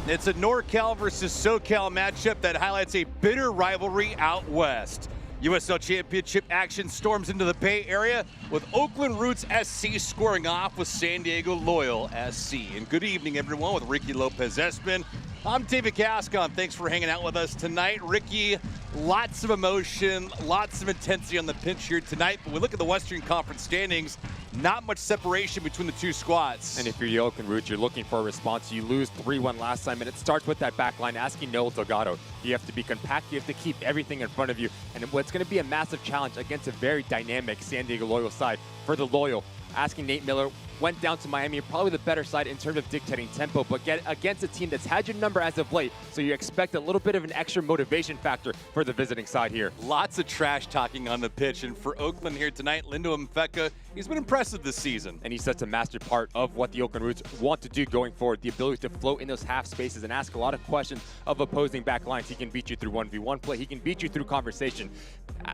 It's a NorCal versus SoCal matchup that highlights a bitter rivalry out west. USL Championship action storms into the Bay Area with Oakland Roots SC squaring off with San Diego Loyal SC. And good evening, everyone, with Ricky Lopez-Espin. I'm David Gascon. Thanks for hanging out with us tonight. Ricky, lots of emotion, lots of intensity on the pitch here tonight. But we look at the Western Conference standings, not much separation between the two squads. And if you're the Oakland Roots, you're looking for a response. You lose 3-1 last time, and it starts with that back line asking Noel Delgado. You have to be compact. You have to keep everything in front of you. And what's going to be a massive challenge against a very dynamic San Diego Loyal side. For the Loyal, asking Nate Miller, went down to Miami, probably the better side in terms of dictating tempo, but get against a team that's had your number as of late, so you expect a little bit of an extra motivation factor for the visiting side here. Lots of trash talking on the pitch, and for Oakland here tonight, Lindo Mfeka, he's been impressive this season. And he's such a master part of what the Oakland Roots want to do going forward, the ability to float in those half spaces and ask a lot of questions of opposing back lines. He can beat you through 1v1 play. He can beat you through conversation.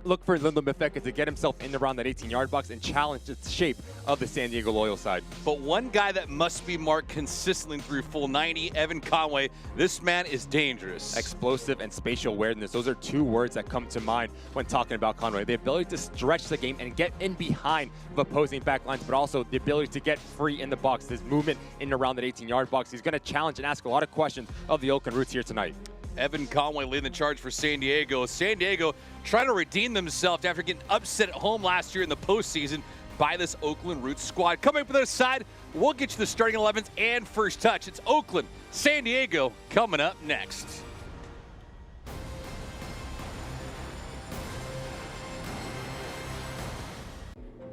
Look for Lindo Mfeka to get himself in around that 18-yard box and challenge the shape of the San Diego Loyal side. But one guy that must be marked consistently through full 90, Evan Conway. This man is dangerous. Explosive and spatial awareness. Those are two words that come to mind when talking about Conway. The ability to stretch the game and get in behind of opposing back lines, but also the ability to get free in the box. His movement in and around that 18-yard box. He's going to challenge and ask a lot of questions of the Oakland Roots here tonight. Evan Conway leading the charge for San Diego. San Diego trying to redeem themselves after getting upset at home last year in the postseason by this Oakland Roots squad. Coming up on the other side, we'll get you the starting 11s and first touch. It's Oakland, San Diego coming up next.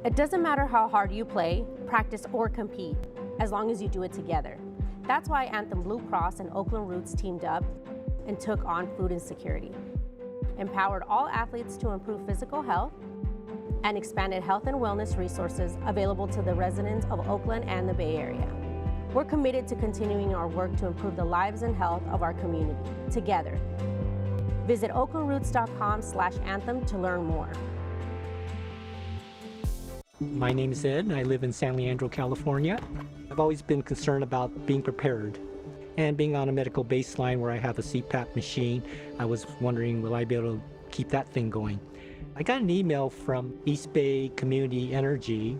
It doesn't matter how hard you play, practice, or compete, as long as you do it together. That's why Anthem Blue Cross and Oakland Roots teamed up and took on food insecurity, empowered all athletes to improve physical health, and expanded health and wellness resources available to the residents of Oakland and the Bay Area. We're committed to continuing our work to improve the lives and health of our community, together. Visit oaklandroots.com/anthem to learn more. My name is Ed, and I live in San Leandro, California. I've always been concerned about being prepared and being on a medical baseline where I have a CPAP machine. I was wondering, will I be able to keep that thing going? I got an email from East Bay Community Energy,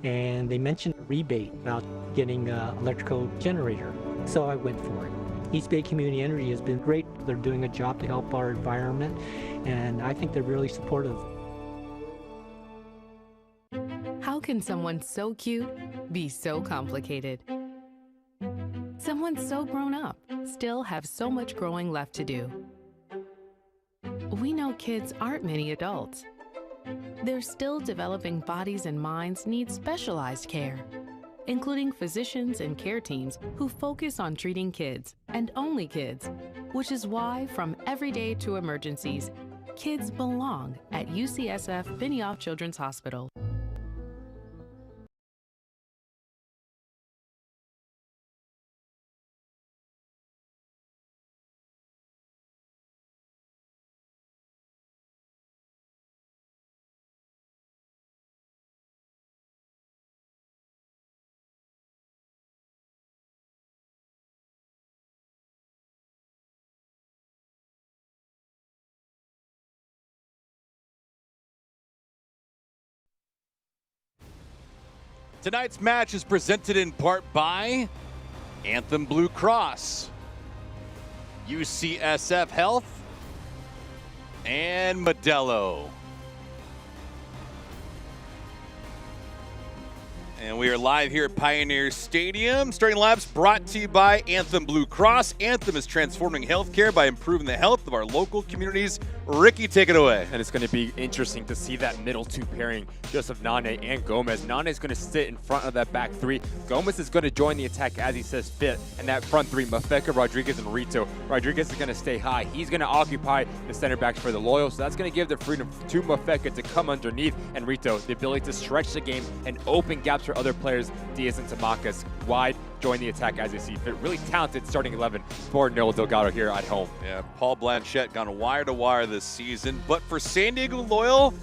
and they mentioned a rebate about getting an electrical generator. So I went for it. East Bay Community Energy has been great. They're doing a job to help our environment, and I think they're really supportive. How can someone so cute be so complicated? Someone so grown up still have so much growing left to do. We know kids aren't many adults. Their still developing bodies and minds need specialized care, including physicians and care teams who focus on treating kids and only kids, which is why from everyday to emergencies, kids belong at UCSF Benioff Children's Hospital. Tonight's match is presented in part by Anthem Blue Cross, UCSF Health, and Modelo. And we are live here at Pioneer Stadium. Starting labs brought to you by Anthem Blue Cross. Anthem is transforming healthcare by improving the health of our local communities. Ricky, take it away. And it's going to be interesting to see that middle two pairing, Joseph Nane and Gomez. Nane is going to sit in front of that back three. Gomez is going to join the attack as he says fit. And that front three, Mfeka, Rodriguez, and Rito. Rodriguez is going to stay high. He's going to occupy the center backs for the Loyal. So that's going to give the freedom to Mfeka to come underneath. And Rito, the ability to stretch the game and open gaps for other players. Diaz and Tamakas wide, join the attack as they see fit. Really talented starting 11 for Noel Delgado here at home. Yeah, Paul Blanchette gone wire to wire this season. But for San Diego Loyal,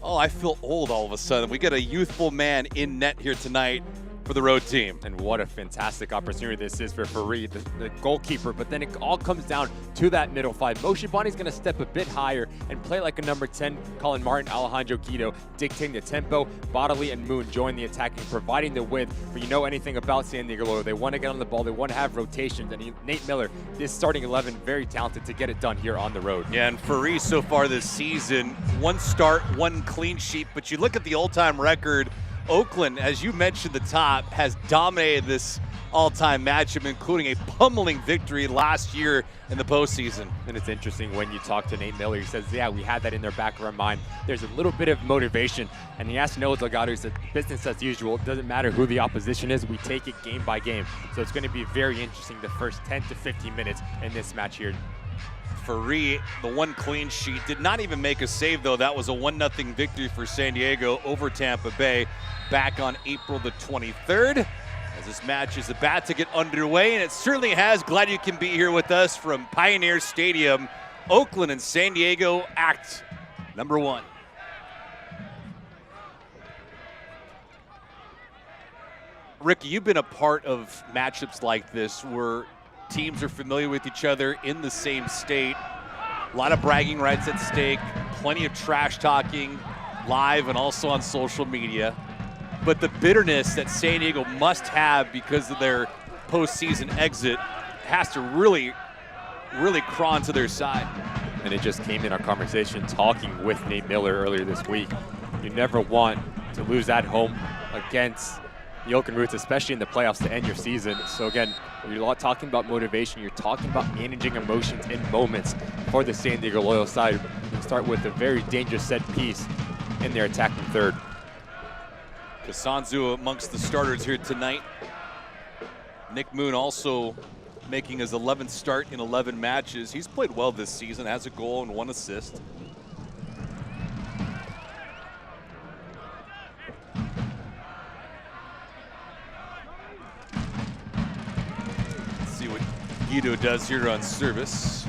oh, I feel old all of a sudden. We got a youthful man in net here tonight for the road team. And what a fantastic opportunity this is for Farid, the goalkeeper. But then it all comes down to that middle five. Motion Bonnie's going to step a bit higher and play like a number 10. Colin Martin, Alejandro Guido dictating the tempo. Bodley and Moon join the attack and providing the width. But you know anything about San Diego Loyal, they want to get on the ball. They want to have rotations. And Nate Miller, this starting 11, very talented to get it done here on the road. Yeah, and Farid so far this season, 1 start, 1 clean sheet. But you look at the all-time record, Oakland, as you mentioned at the top, has dominated this all-time matchup, including a pummeling victory last year in the postseason. And it's interesting when you talk to Nate Miller, he says, yeah, we had that in their back of our mind. There's a little bit of motivation. And he asked Noah Delgado, he said, business as usual. It doesn't matter who the opposition is. We take it game by game. So it's going to be very interesting the first 10 to 15 minutes in this match here. Farid, the 1 clean sheet, did not even make a save, though. That was a 1-0 victory for San Diego over Tampa Bay back on April the 23rd. As this match is about to get underway, and it certainly has. Glad you can be here with us from Pioneer Stadium, Oakland and San Diego, act number 1. Ricky, you've been a part of matchups like this where teams are familiar with each other in the same state. A lot of bragging rights at stake, plenty of trash talking live and also on social media. But the bitterness that San Diego must have because of their postseason exit has to really crawl into their side. And it just came in our conversation talking with Nate Miller earlier this week. You never want to lose at home against the Oakland Roots, especially in the playoffs to end your season. So again, when you're talking about motivation, you're talking about managing emotions in moments for the San Diego Loyal side. You start with a very dangerous set piece in their attacking third. Kasanzu amongst the starters here tonight. Nick Moon also making his 11th start in 11 matches. He's played well this season, has a goal and 1 assist. Let's see what Guido does here on service.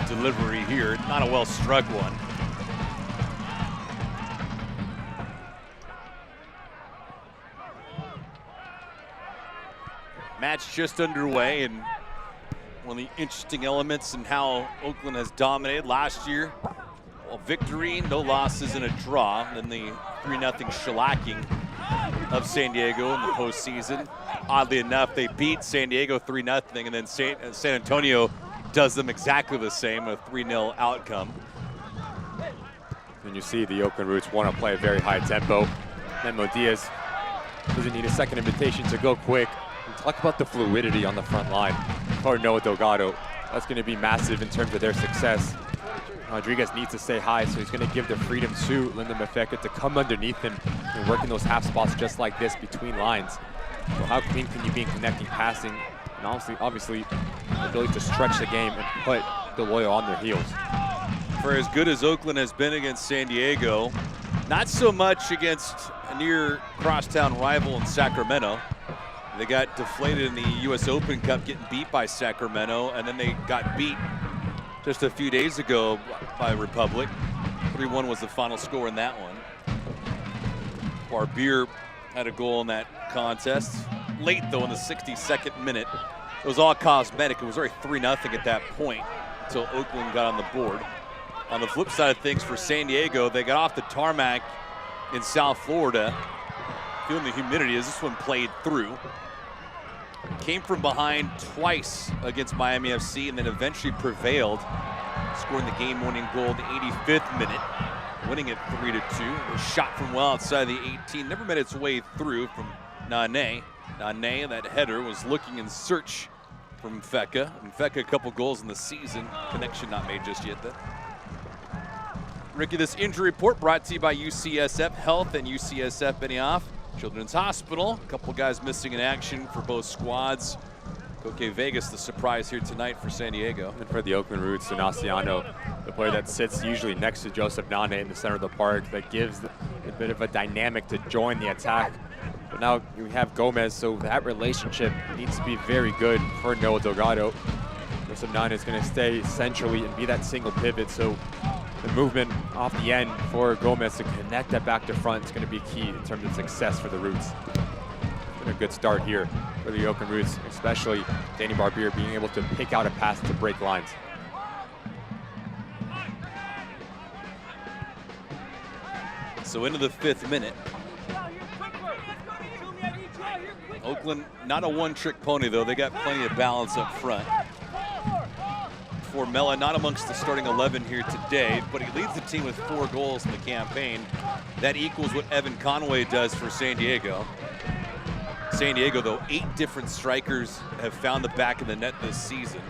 Delivery here, not a well-struck one. Match just underway, and one of the interesting elements in how Oakland has dominated last year. Well, victory, no losses, and a draw. Then the 3-0 shellacking of San Diego in the postseason. Oddly enough, they beat San Diego 3-0, and then San Antonio does them exactly the same, a 3-0 outcome. And you see the Oakland Roots want to play a very high tempo. Memo Diaz doesn't need a second invitation to go quick. And talk about the fluidity on the front line for Noah Delgado. That's going to be massive in terms of their success. Rodriguez needs to stay high, so he's going to give the freedom to Lyndon Mafeka to come underneath him and work in those half spots just like this between lines. So how clean can you be in connecting, passing, and obviously the ability to stretch the game and put the Loyal on their heels. For as good as Oakland has been against San Diego, not so much against a near crosstown rival in Sacramento. They got deflated in the US Open Cup, getting beat by Sacramento, and then they got beat just a few days ago by Republic. 3-1 was the final score in that one. Barbier had a goal in that contest. Late though, in the 62nd minute. It was all cosmetic. It was already 3-0 at that point until Oakland got on the board. On the flip side of things for San Diego, they got off the tarmac in South Florida, feeling the humidity as this one played through. Came from behind twice against Miami FC and then eventually prevailed, scoring the game-winning goal in the 85th minute, winning it 3-2. A shot from well outside the 18, never made its way through from Nane. Nane, that header, was looking in search from Mfeka. Mfeka, a couple goals in the season. Connection not made just yet, though. Ricky, this injury report brought to you by UCSF Health and UCSF Benioff Children's Hospital. A couple guys missing in action for both squads. Koke Vegas, the surprise here tonight for San Diego. And for the Oakland Roots, Donaciano, the player that sits usually next to Joseph Nane in the center of the park, that gives a bit of a dynamic to join the attack. But now you have Gomez, so that relationship needs to be very good for Noah Delgado. defense of Nana is going to stay centrally and be that single pivot. So the movement off the end for Gomez to connect that back to front is going to be key in terms of success for the Roots. Been a good start here for the Oakland Roots, especially Danny Barbier being able to pick out a pass to break lines. So into the 5th minute. Oakland, not a one-trick pony, though. They got plenty of balance up front. Formella, not amongst the starting 11 here today, but he leads the team with 4 goals in the campaign. That equals what Evan Conway does for San Diego. San Diego, though, 8 different strikers have found the back of the net this season.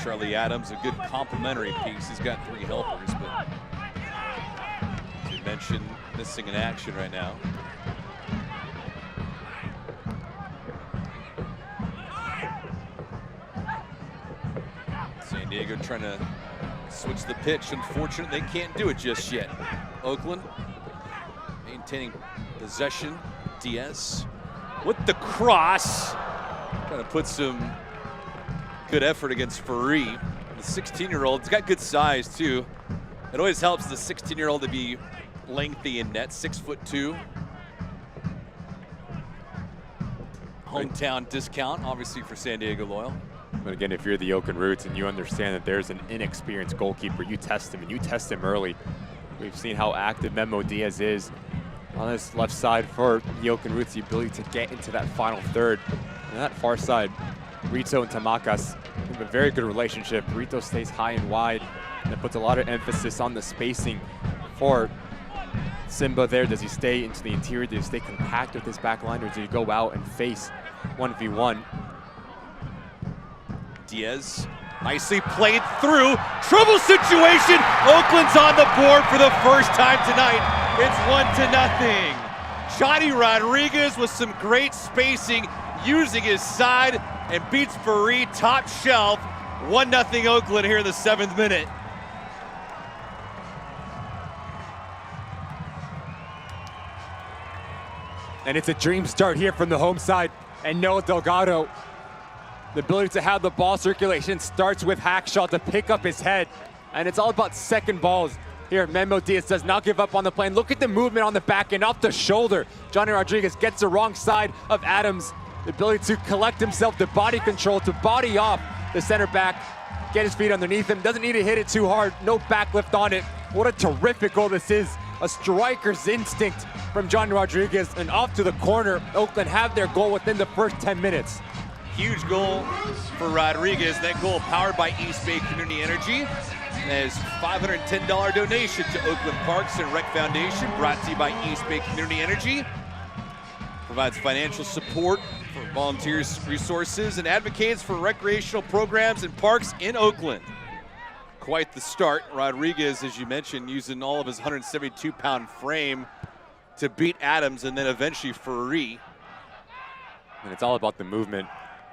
Charlie Adams, a good complimentary piece. He's got 3 helpers, but as you mentioned, missing in action right now. San Diego trying to switch the pitch. Unfortunately, they can't do it just yet. Oakland maintaining possession. Diaz with the cross. Trying to put some good effort against Ferry. The 16-year-old, he's got good size too. It always helps the 16-year-old to be lengthy in net, 6'2". Hometown discount, obviously, for San Diego Loyal. But again, if you're the Oakland Roots and you understand that there's an inexperienced goalkeeper, you test him, and you test him early. We've seen how active Memo Diaz is on this left side for the Oakland Roots, the ability to get into that final third. And that far side, Rito and Tamakas have a very good relationship. Rito stays high and wide, and it puts a lot of emphasis on the spacing for Simba there. Does he stay into the interior? Does he stay compact with his back line, or does he go out and face 1v1? Diaz, nicely played through. Trouble situation. Oakland's on the board for the first time tonight. It's 1-0. Johnny Rodriguez with some great spacing, using his side, and beats Ferry top shelf. 1-0 Oakland here in the 7th minute. And it's a dream start here from the home side. And Noah Delgado, the ability to have the ball circulation starts with Hackshaw to pick up his head. And it's all about second balls. Here, Memo Diaz does not give up on the play. And look at the movement on the back end, off the shoulder. Johnny Rodriguez gets the wrong side of Adams. The ability to collect himself, the body control, to body off the center back, get his feet underneath him. Doesn't need to hit it too hard, no backlift on it. What a terrific goal this is. A striker's instinct from Johnny Rodriguez, and off to the corner. Oakland have their goal within the first 10 minutes. Huge goal for Rodriguez. That goal powered by East Bay Community Energy. There's $510 donation to Oakland Parks and Rec Foundation, brought to you by East Bay Community Energy. Provides financial support for volunteers, resources, and advocates for recreational programs and parks in Oakland. Quite the start. Rodriguez, as you mentioned, using all of his 172-pound frame to beat Adams, and then eventually Ferry. And it's all about the movement.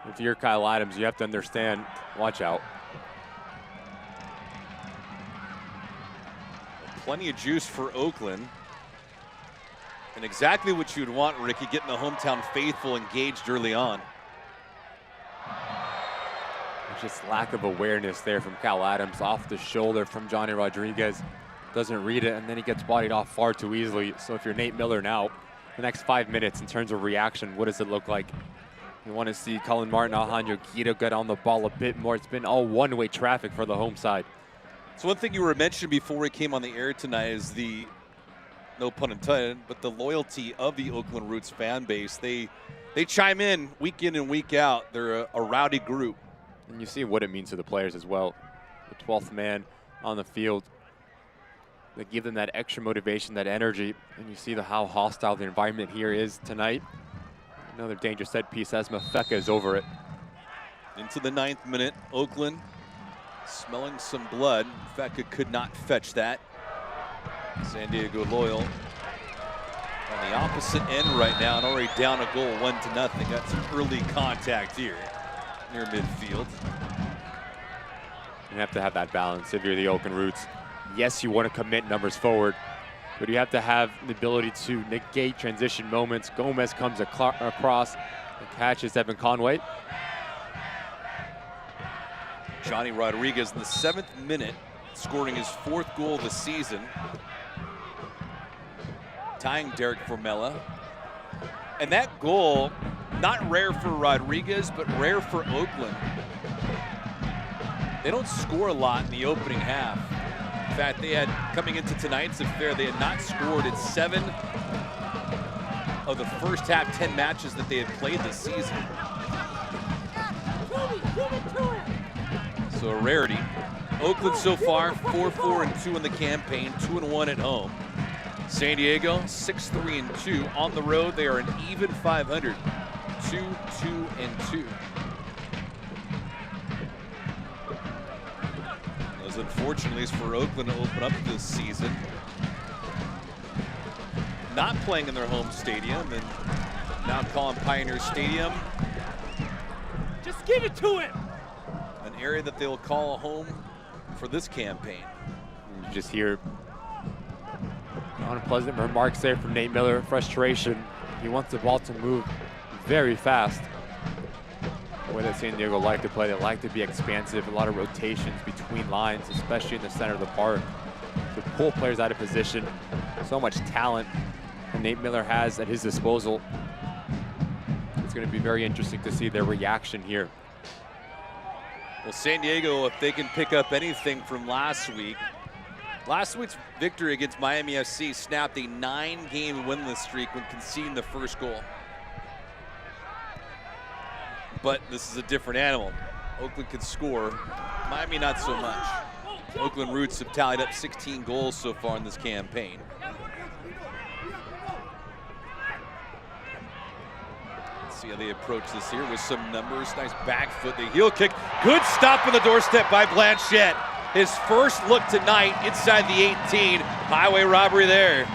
If you're Kyle Adams, you have to understand, watch out. Plenty of juice for Oakland. And exactly what you'd want, Ricky, getting the hometown faithful engaged early on. Just lack of awareness there from Kyle Adams, off the shoulder from Johnny Rodriguez. Doesn't read it, and then he gets bodied off far too easily. So if you're Nate Miller now, the next 5 minutes in terms of reaction, what does it look like? You want to see Cullen Martin, Alejandro Guido get on the ball a bit more. It's been all one-way traffic for the home side. So one thing you were mentioning before we came on the air tonight is the, no pun intended, but the loyalty of the Oakland Roots fan base. They chime in and week out. They're a rowdy group. And you see what it means to the players as well. The 12th man on the field. They give them that extra motivation, that energy. And you see how hostile the environment here is tonight. Another dangerous set piece as Mafeka is over it. Into the 9th minute, Oakland smelling some blood. Mafeka could not fetch that. San Diego Loyal on the opposite end right now, and already down a goal, 1-0. Got some early contact here near midfield. You have to have that balance if you're the Oakland Roots. Yes, you want to commit numbers forward, but you have to have the ability to negate transition moments. Gomez comes across and catches Evan Conway. Johnny Rodriguez in the 7th minute, scoring his 4th goal of the season, tying Derek Formella. And that goal, not rare for Rodriguez, but rare for Oakland. They don't score a lot in the opening half. In fact, they had, coming into tonight's affair, they had not scored in 7 of the first half 10 matches that they had played this season. So a rarity. Oakland so far 4-4-2 in the campaign, 2-1 at home. San Diego 6-3-2 on the road. They are an even 500, 2-2-2. As unfortunately as for Oakland to open up this season, not playing in their home stadium and now calling Pioneer Stadium. Just give it to him. An area that they'll call home for this campaign. You just hear unpleasant remarks there from Nate Miller. Frustration. He wants the ball to move very fast. The way that San Diego like to play, they like to be expansive, a lot of rotations between lines, especially in the center of the park, to pull players out of position. So much talent that Nate Miller has at his disposal. It's going to be very interesting to see their reaction here. Well, San Diego, if they can pick up anything from last week, last week's victory against Miami FC snapped a 9-game winless streak when conceding the first goal. But this is a different animal. Oakland can score, Miami not so much. Oakland Roots have tallied up 16 goals so far in this campaign. Let's see how they approach this here with some numbers. Nice back foot, the heel kick. Good stop on the doorstep by Blanchette. His first look tonight inside the 18. Highway robbery there.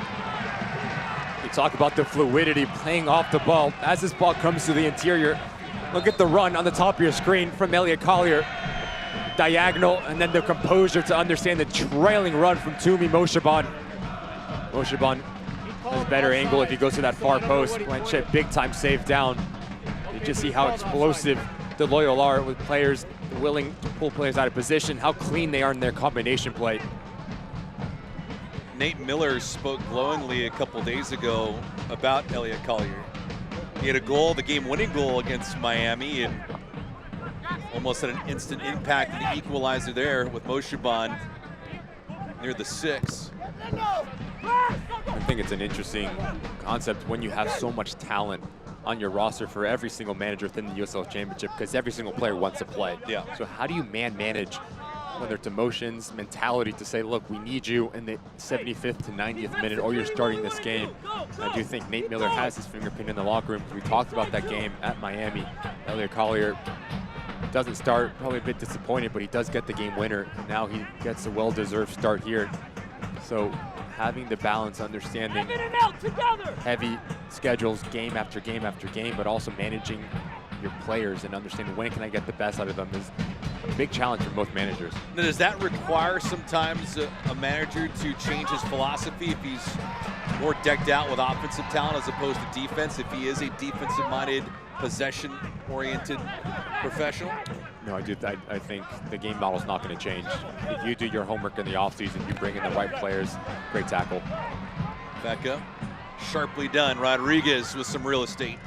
You talk about the fluidity playing off the ball as this ball comes to the interior. Look at the run on the top of your screen from Elliot Collier. Diagonal, and then the composure to understand the trailing run from Tumi Moshaban. Moshaban has a better angle if he goes to that far post. Blanchette big time save down. You just see how explosive the Loyal are with players willing to pull players out of position, how clean they are in their combination play. Nate Miller spoke glowingly a couple days ago about Elliot Collier. He had a goal, the game-winning goal against Miami, and almost had an instant impact in the equalizer there with Moshaban near the 6. I think it's an interesting concept when you have so much talent on your roster for every single manager within the USL Championship, because every single player wants to play. Yeah. So how do you manage, whether it's emotions, mentality, to say, look, we need you in the 75th to 90th minute, or you're starting this game. I do think Nate Miller has his fingerprint in the locker room. We talked about that game at Miami. Elliot Collier doesn't start, probably a bit disappointed, but he does get the game winner. Now he gets a well-deserved start here. So having the balance, understanding heavy schedules game after game after game, but also managing your players and understanding when can I get the best out of them is a big challenge for most managers. Now, does that require sometimes a manager to change his philosophy if he's more decked out with offensive talent as opposed to defense, if he is a defensive-minded, possession-oriented professional? No, I think the game model's not going to change. If you do your homework in the offseason, you bring in the right players, great tackle. Back up. Sharply done. Rodriguez with some real estate.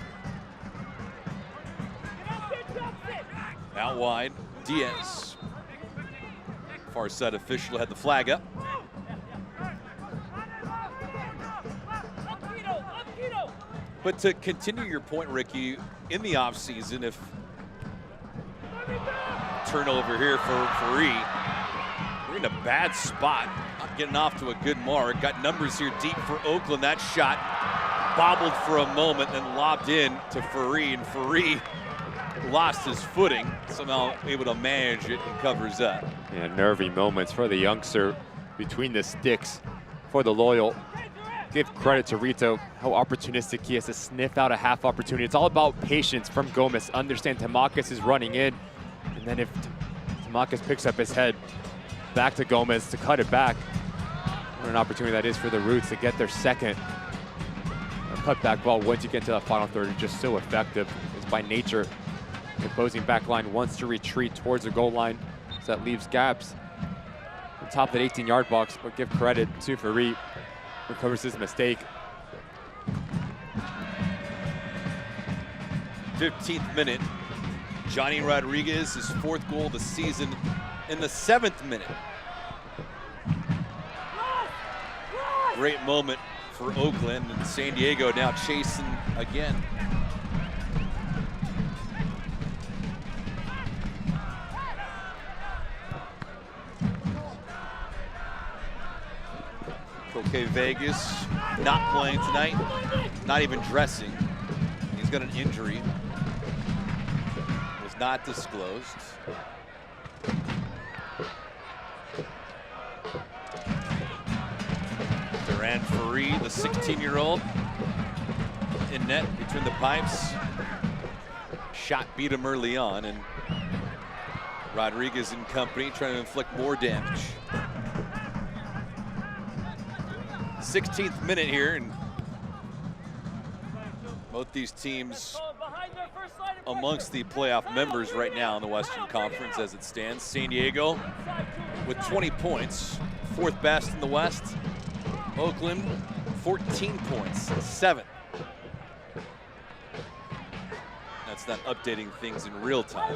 Out wide, Diaz. Far side official had the flag up. But to continue your point, Ricky, in the offseason, if turnover here for Free, we're in a bad spot, not getting off to a good mark. Got numbers here deep for Oakland. That shot bobbled for a moment, then lobbed in to Free, and Free lost his footing, somehow able to manage it and covers up. Yeah, nervy moments for the youngster between the sticks for the Loyal. Give credit to Rito, how opportunistic he is to sniff out a half opportunity. It's all about patience from Gomez. Understand Tamakis is running in, and then if Tamakis picks up his head, back to Gomez to cut it back. What an opportunity that is for the Roots to get their second. A cutback ball once you get to that final third is just so effective. It's by nature. The opposing back line wants to retreat towards the goal line. that leaves gaps on top of that 18-yard box, but give credit to Farid, recovers his mistake. 15th minute. Johnny Rodriguez, his 4th goal of the season in the 7th minute. Great moment for Oakland, and San Diego now chasing again. Okay, Vegas not playing tonight, not even dressing. He's got an injury. Was not disclosed. Duran Farid, the 16-year-old, in net between the pipes. Shot beat him early on, and Rodriguez and company trying to inflict more damage. 16th minute here, and both these teams amongst the playoff members right now in the Western Conference as it stands. San Diego with 20 points, 4th best in the West. Oakland, 14 points, 7th. That's not updating things in real time.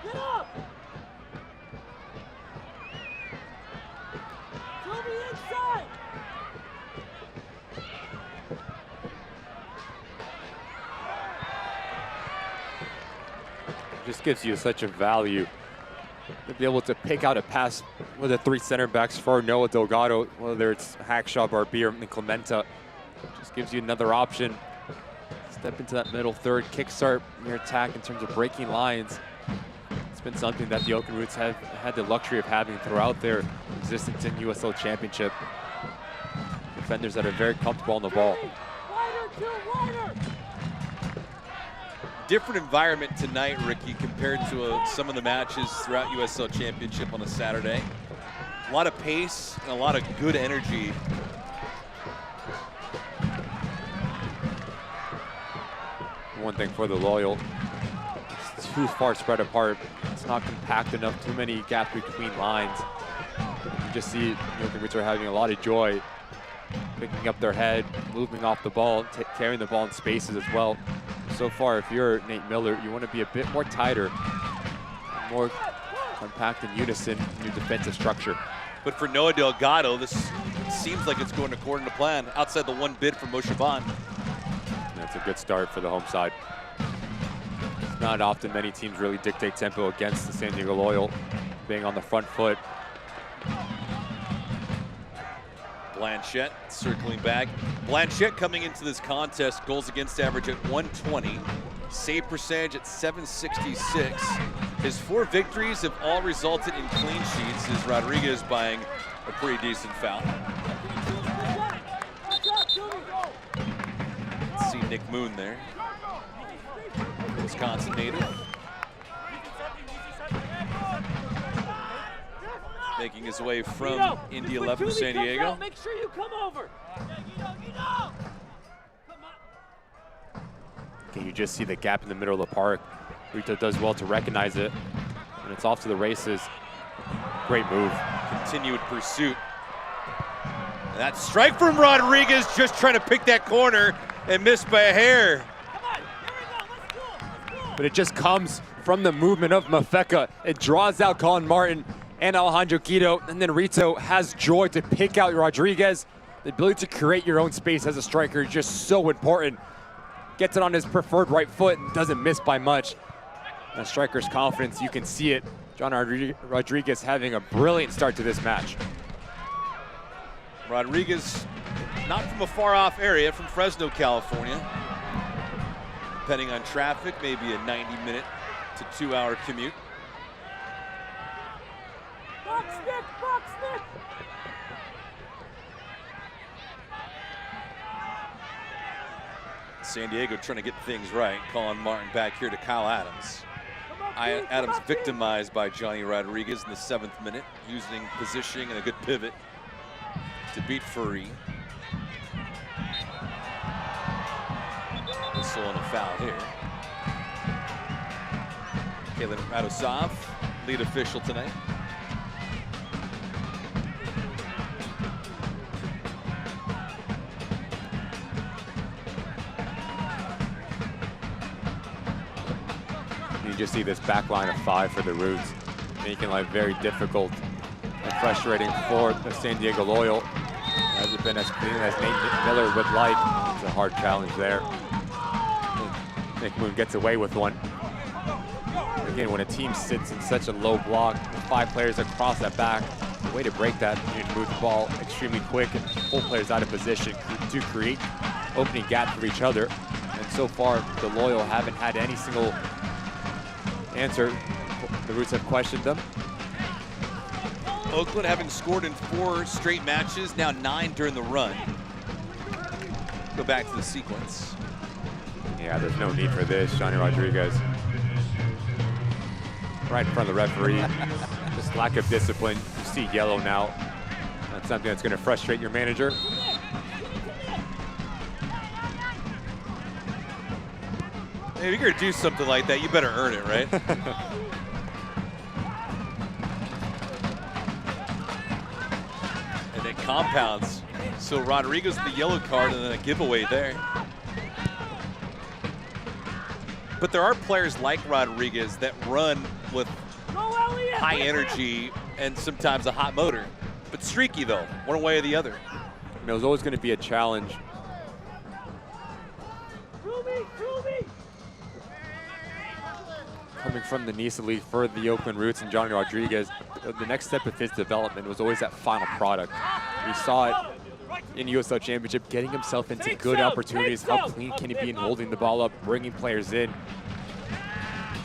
Get up! To the inside! Just gives you such a value to be able to pick out a pass with the 3 center backs for Noah Delgado, whether it's Hackshaw, Barbier, and Clementa. Just gives you another option. Step into that middle third, kickstart your attack in terms of breaking lines. It's been something that the Oakland Roots have had the luxury of having throughout their existence in USL Championship. Defenders that are very comfortable on the ball. Different environment tonight, Ricky, compared to some of the matches throughout USL Championship on a Saturday. A lot of pace and a lot of good energy. One thing for the Loyal, it's too far spread apart. It's not compact enough, too many gaps between lines. You just see the Oakland Roots are having a lot of joy picking up their head, moving off the ball, carrying the ball in spaces as well. So far, if you're Nate Miller, you want to be a bit more tighter, more compact in unison in your defensive structure. But for Noah Delgado, this seems like it's going according to plan, outside the one bid from Moshe Bond. That's a good start for the home side. It's not often many teams really dictate tempo against the San Diego Loyal, being on the front foot. Blanchette circling back. Blanchette coming into this contest, goals against average at 120, save percentage at 766. His 4 victories have all resulted in clean sheets, as Rodriguez buying a pretty decent foul. Let's see Nick Moon there. Wisconsin native. Making his way from Indy 11 to San Diego. Make sure you come over. Can you just see the gap in the middle of the park? Rito does well to recognize it, and it's off to the races. Great move. Continued pursuit. And that strike from Rodriguez, just trying to pick that corner and missed by a hair. But it just comes from the movement of Mafeka. It draws out Colin Martin and Alejandro Guido, and then Rito has joy to pick out Rodriguez. The ability to create your own space as a striker is just so important. Gets it on his preferred right foot and doesn't miss by much. And a striker's confidence, you can see it. John Rodriguez having a brilliant start to this match. Rodriguez, not from a far off area, from Fresno, California. Depending on traffic, maybe a 90-minute to 2-hour commute. Box stick! San Diego trying to get things right. Colin Martin back here to Kyle Adams. Adams victimized by Johnny Rodriguez in the 7th minute, using positioning and a good pivot to beat Furry. Whistle and a foul here. Kalen Radosov lead official tonight. You just see this back line of 5 for the Roots, making life very difficult and frustrating for the San Diego Loyal. Hasn't been as clean as Nate Miller would like. It's a hard challenge there. Nick Moon gets away with one. Again, when a team sits in such a low block, with 5 players across that back, the way to break that, you need to move the ball extremely quick and pull players out of position to create opening gaps for each other. And so far, the Loyal haven't had any single answer. The Roots have questioned them. Oakland having scored in 4 straight matches, now 9 during the run. Go back to the sequence. Yeah, there's no need for this, Johnny Rodriguez. Right in front of the referee. Just lack of discipline. You see yellow now. That's something that's going to frustrate your manager. If you're gonna do something like that, you better earn it, right? And then compounds. So Rodriguez the yellow card and then a giveaway there. But there are players like Rodriguez that run with high energy and sometimes a hot motor. But streaky though, one way or the other. And it was always going to be a challenge. Coming from the NISA League for the Oakland Roots and Johnny Rodriguez, the next step of his development was always that final product. We saw it in USL Championship, getting himself into good opportunities. How clean can he be in holding the ball up, bringing players in?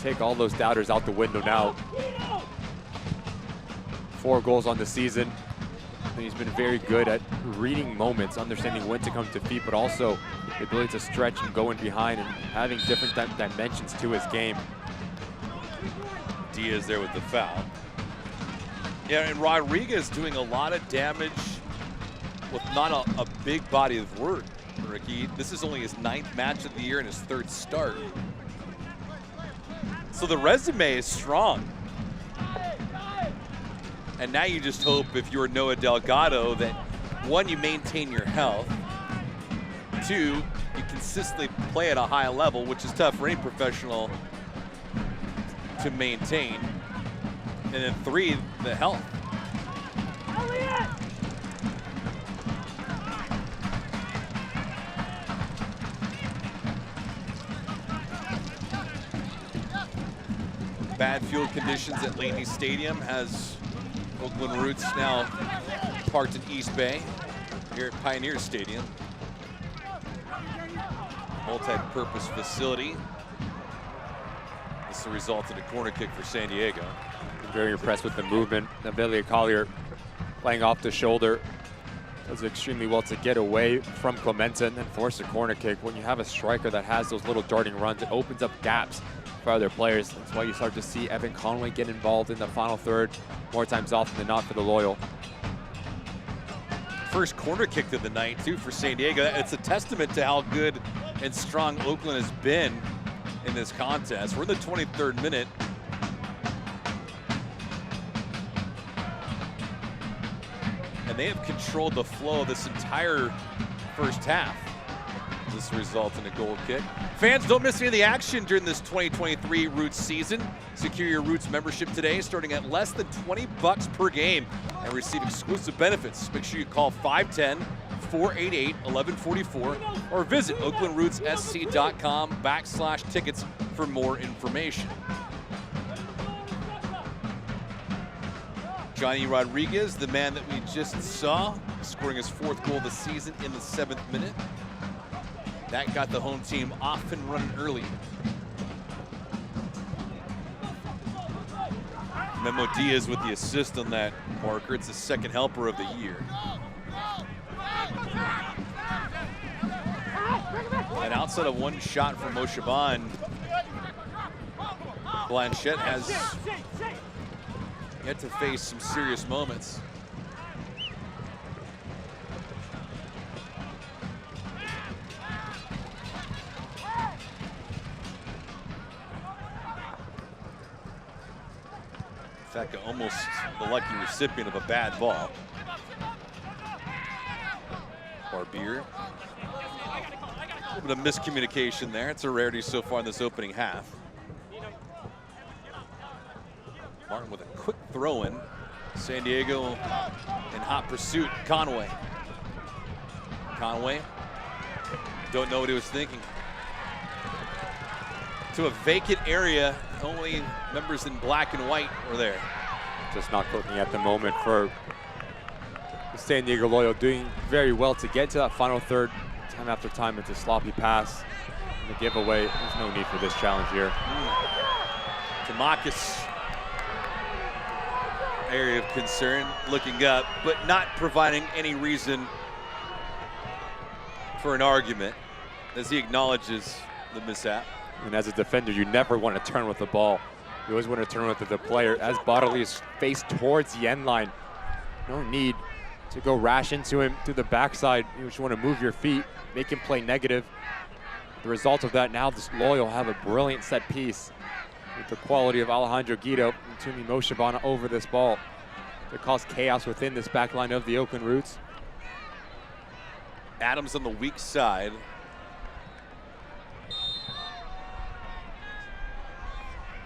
Take all those doubters out the window now. 4 goals on the season. And he's been very good at reading moments, understanding when to come to feet, but also the ability to stretch and go in behind and having different dimensions to his game. Diaz there with the foul. Yeah, and Rodriguez doing a lot of damage with not a big body of work, Ricky. This is only his 9th match of the year and his 3rd start. So the resume is strong. And now you just hope, if you're Noah Delgado, that 1, you maintain your health. 2, you consistently play at a high level, which is tough for any professional to maintain. And then 3, the health. Elias! Bad field conditions at Laney Stadium has Oakland Roots now parked in East Bay here at Pioneer Stadium. Multi-purpose facility. This will result in a corner kick for San Diego. I'm very impressed with the movement. Amelia Collier playing off the shoulder. Does extremely well to get away from Clementon and force a corner kick. When you have a striker that has those little darting runs, it opens up gaps for other players. That's why you start to see Evan Conway get involved in the final third more times often than not for the Loyal. First corner kick of the night too for San Diego. It's a testament to how good and strong Oakland has been in this contest. We're in the 23rd minute. And they have controlled the flow of this entire first half. This results in a goal kick. Fans, don't miss any of the action during this 2023 Roots season. Secure your Roots membership today, starting at less than $20 per game, and receive exclusive benefits. Make sure you call 510-488-1144 or visit oaklandrootssc.com/tickets for more information. Johnny Rodriguez, the man that we just saw, scoring his 4th goal of the season in the 7th minute. That got the home team off and running early. Memo Diaz with the assist on that marker. It's the 2nd helper of the year. And outside of one shot from Moshaban, Blanchette has yet to face some serious moments. Saka almost the lucky recipient of a bad ball. Barbier. A little bit of miscommunication there. It's a rarity so far in this opening half. Martin with a quick throw in. San Diego in hot pursuit. Conway. Conway. Don't know what he was thinking. To a vacant area. Only members in black and white were there. Just not clicking at the moment for San Diego Loyal, doing very well to get to that final third. Time after time, it's a sloppy pass. And the giveaway, there's no need for this challenge here. Tamakis, area of concern, looking up, but not providing any reason for an argument as he acknowledges the mishap. And as a defender, you never want to turn with the ball. You always want to turn with the player. As Bodley is faced towards the end line, no need to go rash into him through the backside. You just want to move your feet, make him play negative. The result of that, now this Loyal have a brilliant set piece with the quality of Alejandro Guido and Tumi Moshabana over this ball to cause chaos within this back line of the Oakland Roots. Adams on the weak side.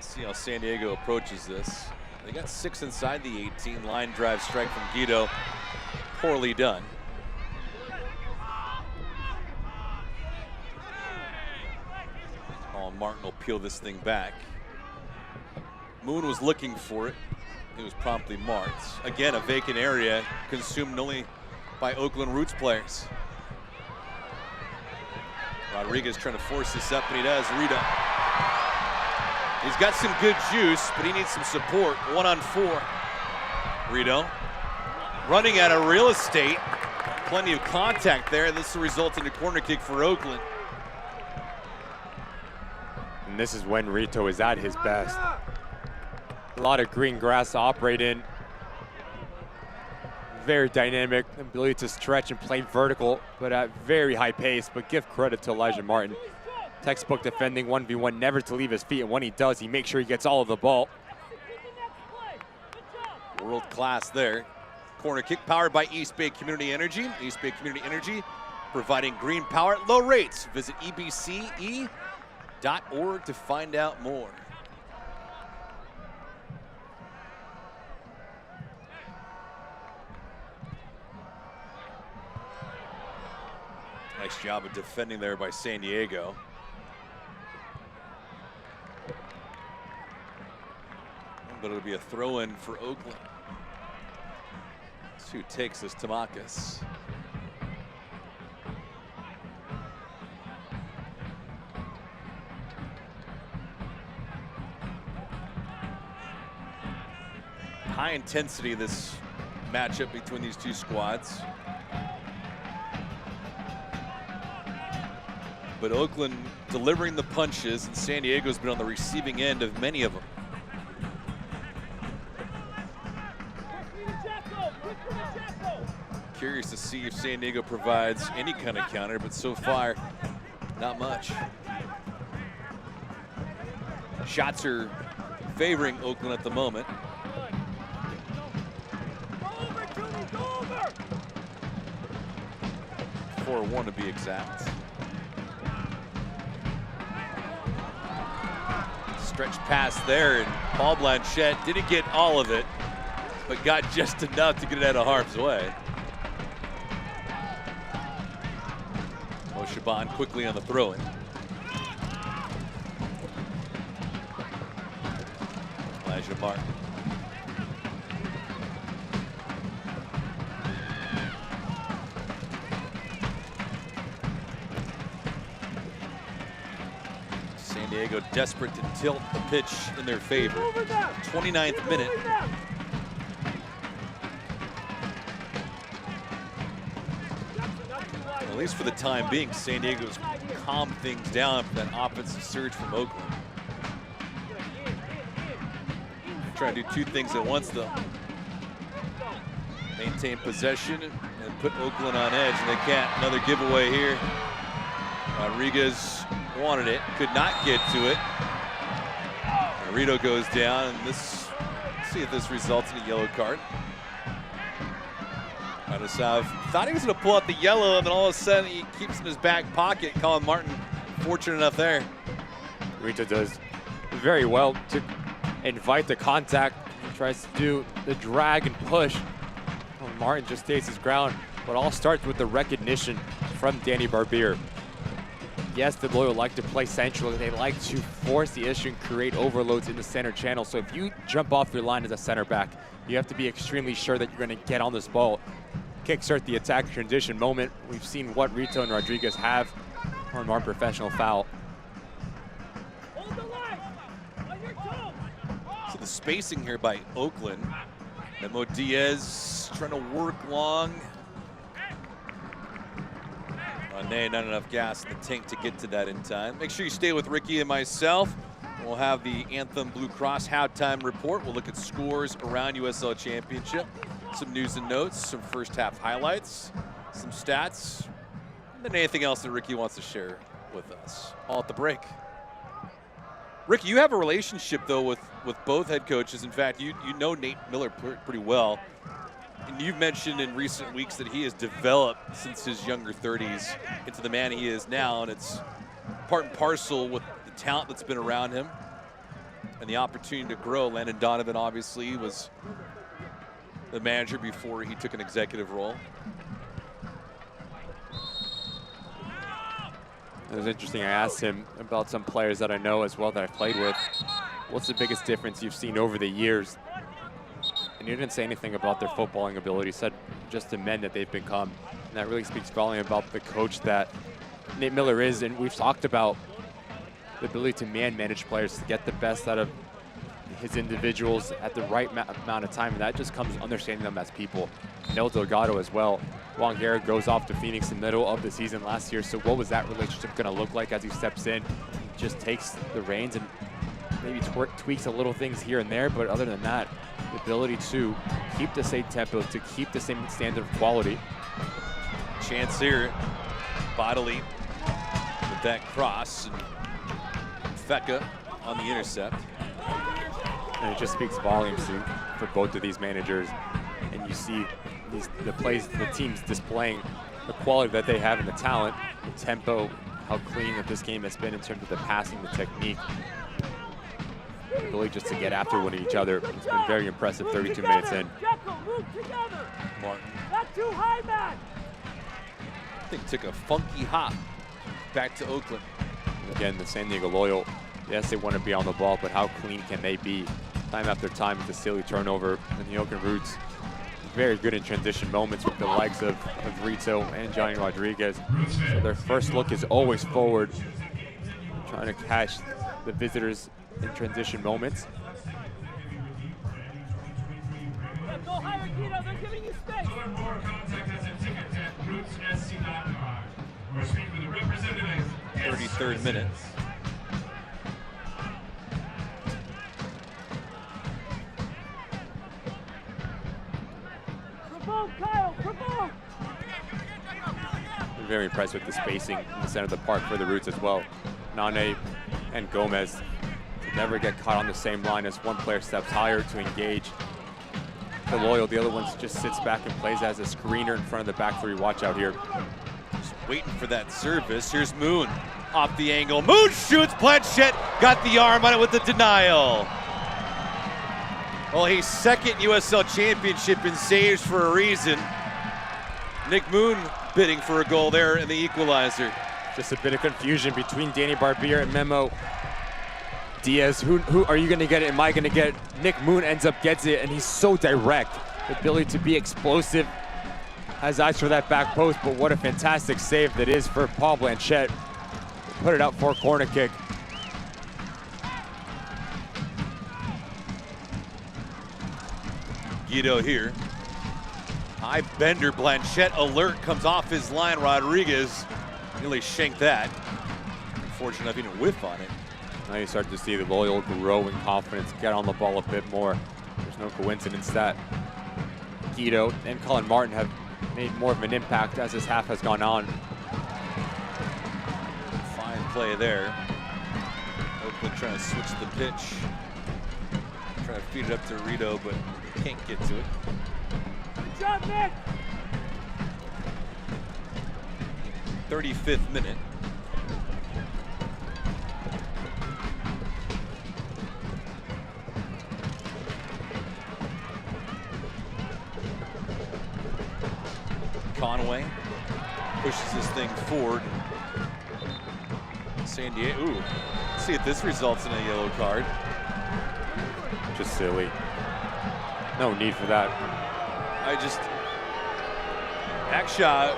See how San Diego approaches this. They got 6 inside the 18. Line drive strike from Guido. Poorly done. Oh, Martin will peel this thing back. Moon was looking for it. It was promptly marked. Again, a vacant area consumed only by Oakland Roots players. Rodriguez trying to force this up, and he does. Rita. He's got some good juice, but he needs some support. 1-on-4. Rito running out of real estate. Plenty of contact there. This will result in a corner kick for Oakland. And this is when Rito is at his best. A lot of green grass to operate in. Very dynamic, ability to stretch and play vertical, but at very high pace. But give credit to Elijah Martin. Textbook defending 1v1, never to leave his feet, and when he does, he makes sure he gets all of the ball. World class there. Corner kick powered by East Bay Community Energy. East Bay Community Energy providing green power at low rates. Visit ebce.org to find out more. Nice job of defending there by San Diego. But it'll be a throw-in for Oakland. That's who takes this, Tamakis. High intensity, this matchup between these two squads. But Oakland delivering the punches, and San Diego's been on the receiving end of many of them. Curious to see if San Diego provides any kind of counter, but so far, not much. Shots are favoring Oakland at the moment. 4-1 to be exact. Stretch pass there, and Paul Blanchette didn't get all of it, but got just enough to get it out of harm's way. Moshabban quickly on the throw-in. Elijah Martin. San Diego desperate to tilt the pitch in their favor. 29th minute. At least for the time being, San Diego's calmed things down for that offensive surge from Oakland. Trying to do two things at once, though. Maintain possession and put Oakland on edge, and they can't. Another giveaway here. Rodriguez wanted it, could not get to it. Rito goes down, and this See if this results in a yellow card. Radosav thought he was going to pull out the yellow, and then all of a sudden he keeps it in his back pocket. Colin Martin, fortunate enough there. Rita does very well to invite the contact. He tries to do the drag and push. Well, Martin just stays his ground, but all starts with the recognition from Danny Barbier. Yes, the Loyal like to play central. They like to force the issue and create overloads in the center channel. So if you jump off your line as a center back, you have to be extremely sure that you're going to get on this ball. Kickstart the attack transition moment. We've seen what Rito and Rodriguez have on our professional foul. Hold the line. On your toes. So the spacing here by Oakland. Memo Diaz trying to work long. Nay, not enough gas in the tank to get to that in time. Make sure you stay with Ricky and myself. We'll have the Anthem Blue Cross halftime report. We'll look at scores around USL Championship, some news and notes, some first half highlights, some stats, and then anything else that Ricky wants to share with us. All at the break. Ricky, you have a relationship though with both head coaches. In fact, you know Nate Miller pretty well. And you've mentioned in recent weeks that he has developed since his younger 30s into the man he is now, and it's part and parcel with the talent that's been around him and the opportunity to grow. Landon Donovan obviously was the manager before he took an executive role. It was interesting. I asked him about some players that I know as well that I've played with. What's the biggest difference you've seen over the years? And he didn't say anything about their footballing ability. He said just the men that they've become. And that really speaks volume about the coach that Nate Miller is. And we've talked about the ability to manage players to get the best out of his individuals at the right amount of time. And that just comes understanding them as people. Nel Delgado as well. Juan Guerra goes off to Phoenix in the middle of the season last year. So what was that relationship going to look like as he steps in? He just takes the reins and maybe tweaks a little things here and there. But other than that, the ability to keep the same tempo, to keep the same standard of quality. Chance here, bodily with that cross, and Feka on the intercept. And it just speaks volumes for both of these managers. And you see the teams displaying the quality that they have and the talent, the tempo, how clean that this game has been in terms of the passing, the technique. The ability just to get after one each other. It's been very impressive 32 minutes in. Martin, Not too high, man. I think, took a funky hop back to Oakland. Again, the San Diego Loyal, yes, they want to be on the ball, but how clean can they be time after time with the silly turnover? And the Oakland Roots, very good in transition moments with the likes of Rito and Johnny Rodriguez. So their first look is always forward, trying to catch the visitors in transition moments. Go higher, Guido. They're giving you space. 33rd minute. Provoke, Kyle. Provoke. I'm very impressed with the spacing in the center of the park for the Roots as well. Nane and Gomez never get caught on the same line as one player steps higher to engage the Loyal. The other one just sits back and plays as a screener in front of the back three. Watch out here. Just waiting for that service. Here's Moon off the angle. Moon shoots. Blanchette got the arm on it with the denial. Well, he's second USL Championship in saves for a reason. Nick Moon bidding for a goal there in the equalizer. Just a bit of confusion between Danny Barbier and Memo Diaz. Who are you going to get it? Am I going to get it? Nick Moon gets it, and he's so direct. The ability to be explosive. Has eyes for that back post, but what a fantastic save that is for Paul Blanchette. Put it out for a corner kick. Guido here. High bender, Blanchette alert, comes off his line. Rodriguez nearly shanked that. Unfortunately, not even a whiff on it. Now you start to see the Loyal grow in confidence, get on the ball a bit more. There's no coincidence that Guido and Colin Martin have made more of an impact as this half has gone on. Fine play there. Oakland trying to switch the pitch. Trying Trying to feed it up to Rito, but can't get to it. Good job, Nick. 35th minute. Conway pushes this thing forward. San Diego, ooh, let's see if this results in a yellow card. Just silly. No need for that. Akshaw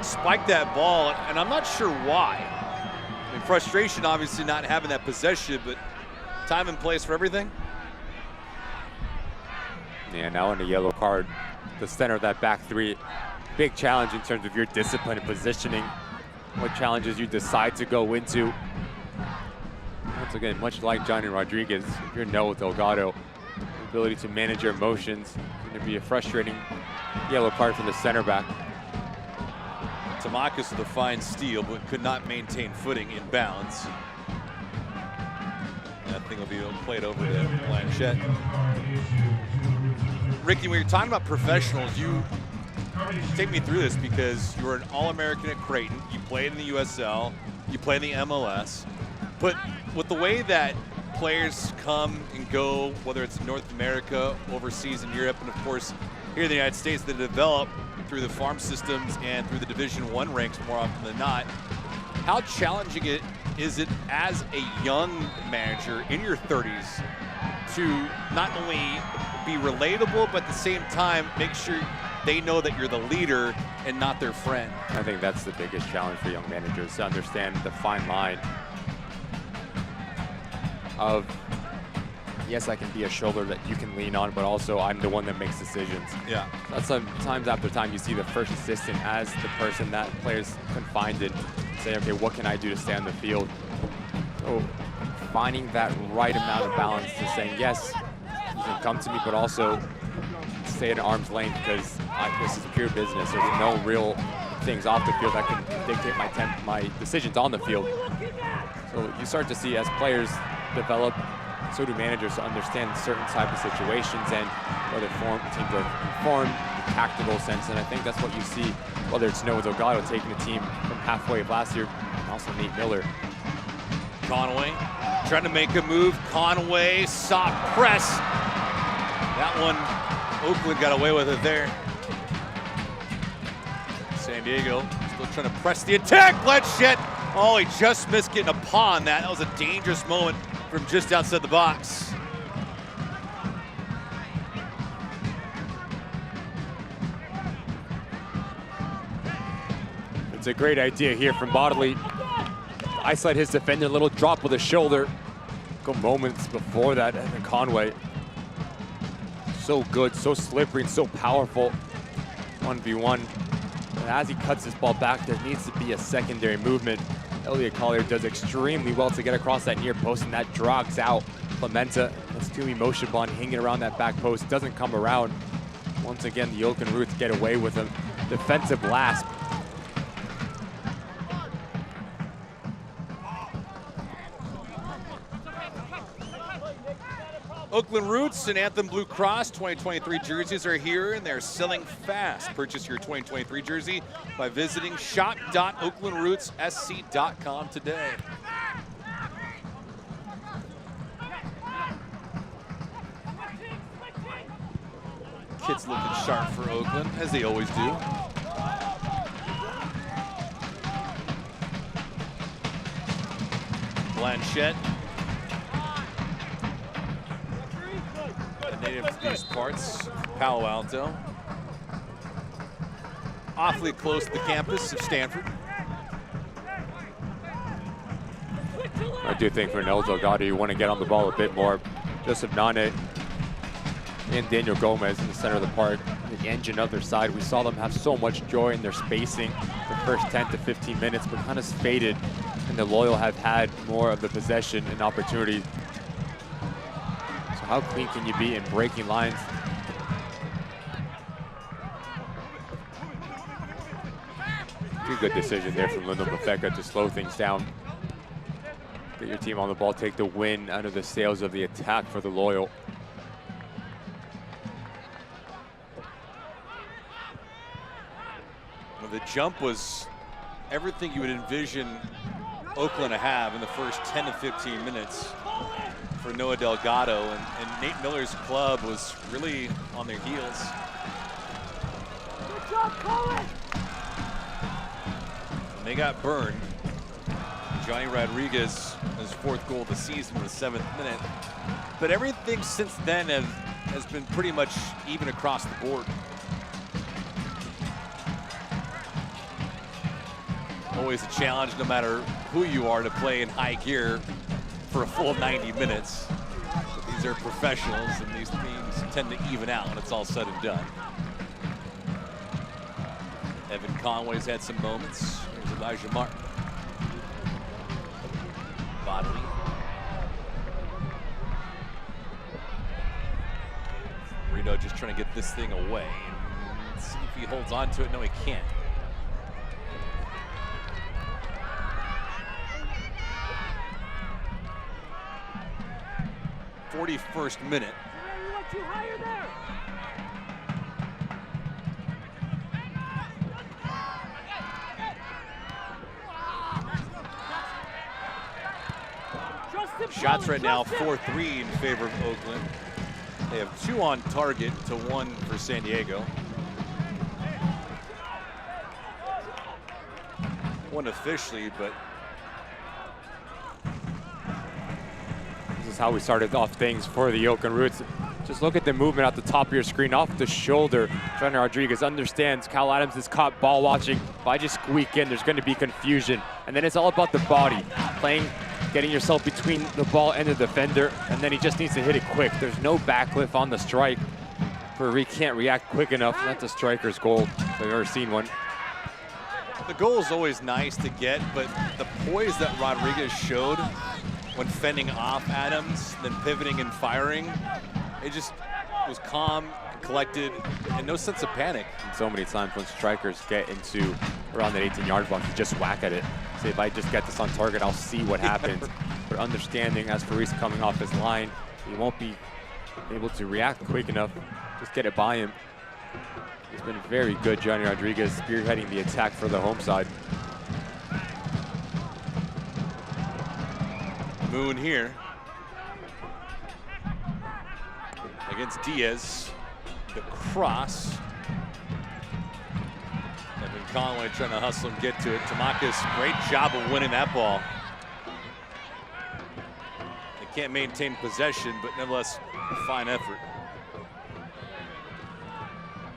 spiked that ball, and I'm not sure why. I mean, frustration, obviously, not having that possession, but time and place for everything. Yeah, now in a yellow card, the center of that back three. Big challenge in terms of your discipline and positioning. What challenges you decide to go into. Once again, much like Johnny Rodriguez, if you're Noah Delgado, the ability to manage your emotions is going to be a frustrating yellow card from the center back. Tamakis with a fine steal, but could not maintain footing in bounds. That thing will be played over to Blanchette. Ricky, when you're talking about professionals, you take me through this because you were an All-American at Creighton. You played in the USL. You played in the MLS. But with the way that players come and go, whether it's North America, overseas in Europe, and of course here in the United States, they develop through the farm systems and through the Division I ranks more often than not. How challenging is it as a young manager in your 30s to not only be relatable, but at the same time make sure they know that you're the leader and not their friend? I think that's the biggest challenge for young managers, to understand the fine line of, yes, I can be a shoulder that you can lean on, but also I'm the one that makes decisions. Yeah. That's sometimes after time you see the first assistant as the person that players confined in, say, okay, what can I do to stay on the field? So finding that right amount of balance to saying, yes, you can come to me, but also stay at arm's length because this is pure business. There's no real things off the field that can dictate my decisions on the field. So you start to see as players develop, so do managers to understand certain type of situations and whether teams are informed, the tactical sense, and I think that's what you see, whether it's Noah Delgado taking the team from halfway of last year, and also Nate Miller. Conway trying to make a move. Conway, soft press. That one, Oakland got away with it there. San Diego still trying to press the attack. Blanchette, oh, he just missed getting a paw on that. That was a dangerous moment from just outside the box. It's a great idea here from Bodley. Isolate his defender, a little drop with the shoulder. Go moments before that, and Conway. So good, so slippery, and so powerful. 1v1. And as he cuts this ball back, there needs to be a secondary movement. Elliot Collier does extremely well to get across that near post, and that drags out Clementa. That's Toomey motion ball hanging around that back post. Doesn't come around. Once again, the Oakland Roots get away with a defensive lasp. Oakland Roots and Anthem Blue Cross 2023 jerseys are here and they're selling fast. Purchase your 2023 jersey by visiting shop.oaklandrootssc.com today. Kids looking sharp for Oakland, as they always do. Blanchette. Native to these parts, Palo Alto. Awfully close to the campus of Stanford. I do think for Noah Delgado, you want to get on the ball a bit more. Joseph Nane and Daniel Gomez in the center of the park, the engine of their side. We saw them have so much joy in their spacing the first 10 to 15 minutes, but kind of faded, and the Loyal have had more of the possession and opportunity. How clean can you be in breaking lines? Good decision there from Lyndon Mafeka to slow things down. Get your team on the ball, take the wind out of the sails of the attack for the Loyal. Well, the jump was everything you would envision Oakland to have in the first 10 to 15 minutes for Noah Delgado, and Nate Miller's club was really on their heels. Good job, Colin! And they got burned. Johnny Rodriguez, his 4th goal of the season in the 7th minute. But everything since then has been pretty much even across the board. Always a challenge, no matter who you are, to play in high gear for a full 90 minutes. But these are professionals, and these teams tend to even out when it's all said and done. Evan Conway's had some moments. Here's Elijah Martin. Bodley. Rito just trying to get this thing away. Let's see if he holds on to it. No, he can't. '41st minute. Too higher there. Shots right now 4-3 in favor of Oakland. They have 2 on target to 1 for San Diego. 1 officially, but this is how we started off things for the Oakland Roots. Just look at the movement at the top of your screen, off the shoulder. Johnny Rodriguez understands Kyle Adams is caught ball watching. If I just squeak in, there's going to be confusion. And then it's all about the body, getting yourself between the ball and the defender, and then he just needs to hit it quick. There's no backlift on the strike. He can't react quick enough. That's a striker's goal if I've ever seen one. the goal is always nice to get, but the poise that Rodriguez showed when fending off Adams, then pivoting and firing, it just was calm, collected, and no sense of panic. And so many times when strikers get into around that 18-yard box, you just whack at it. Say, if I just get this on target, I'll see what happens. But understanding, as Faris coming off his line, he won't be able to react quick enough. Just get it by him. He's been very good, Johnny Rodriguez, spearheading the attack for the home side. Moon here against Diaz. The cross. Evan Conway trying to hustle and get to it. Tamakis, great job of winning that ball. They can't maintain possession, but nevertheless, a fine effort.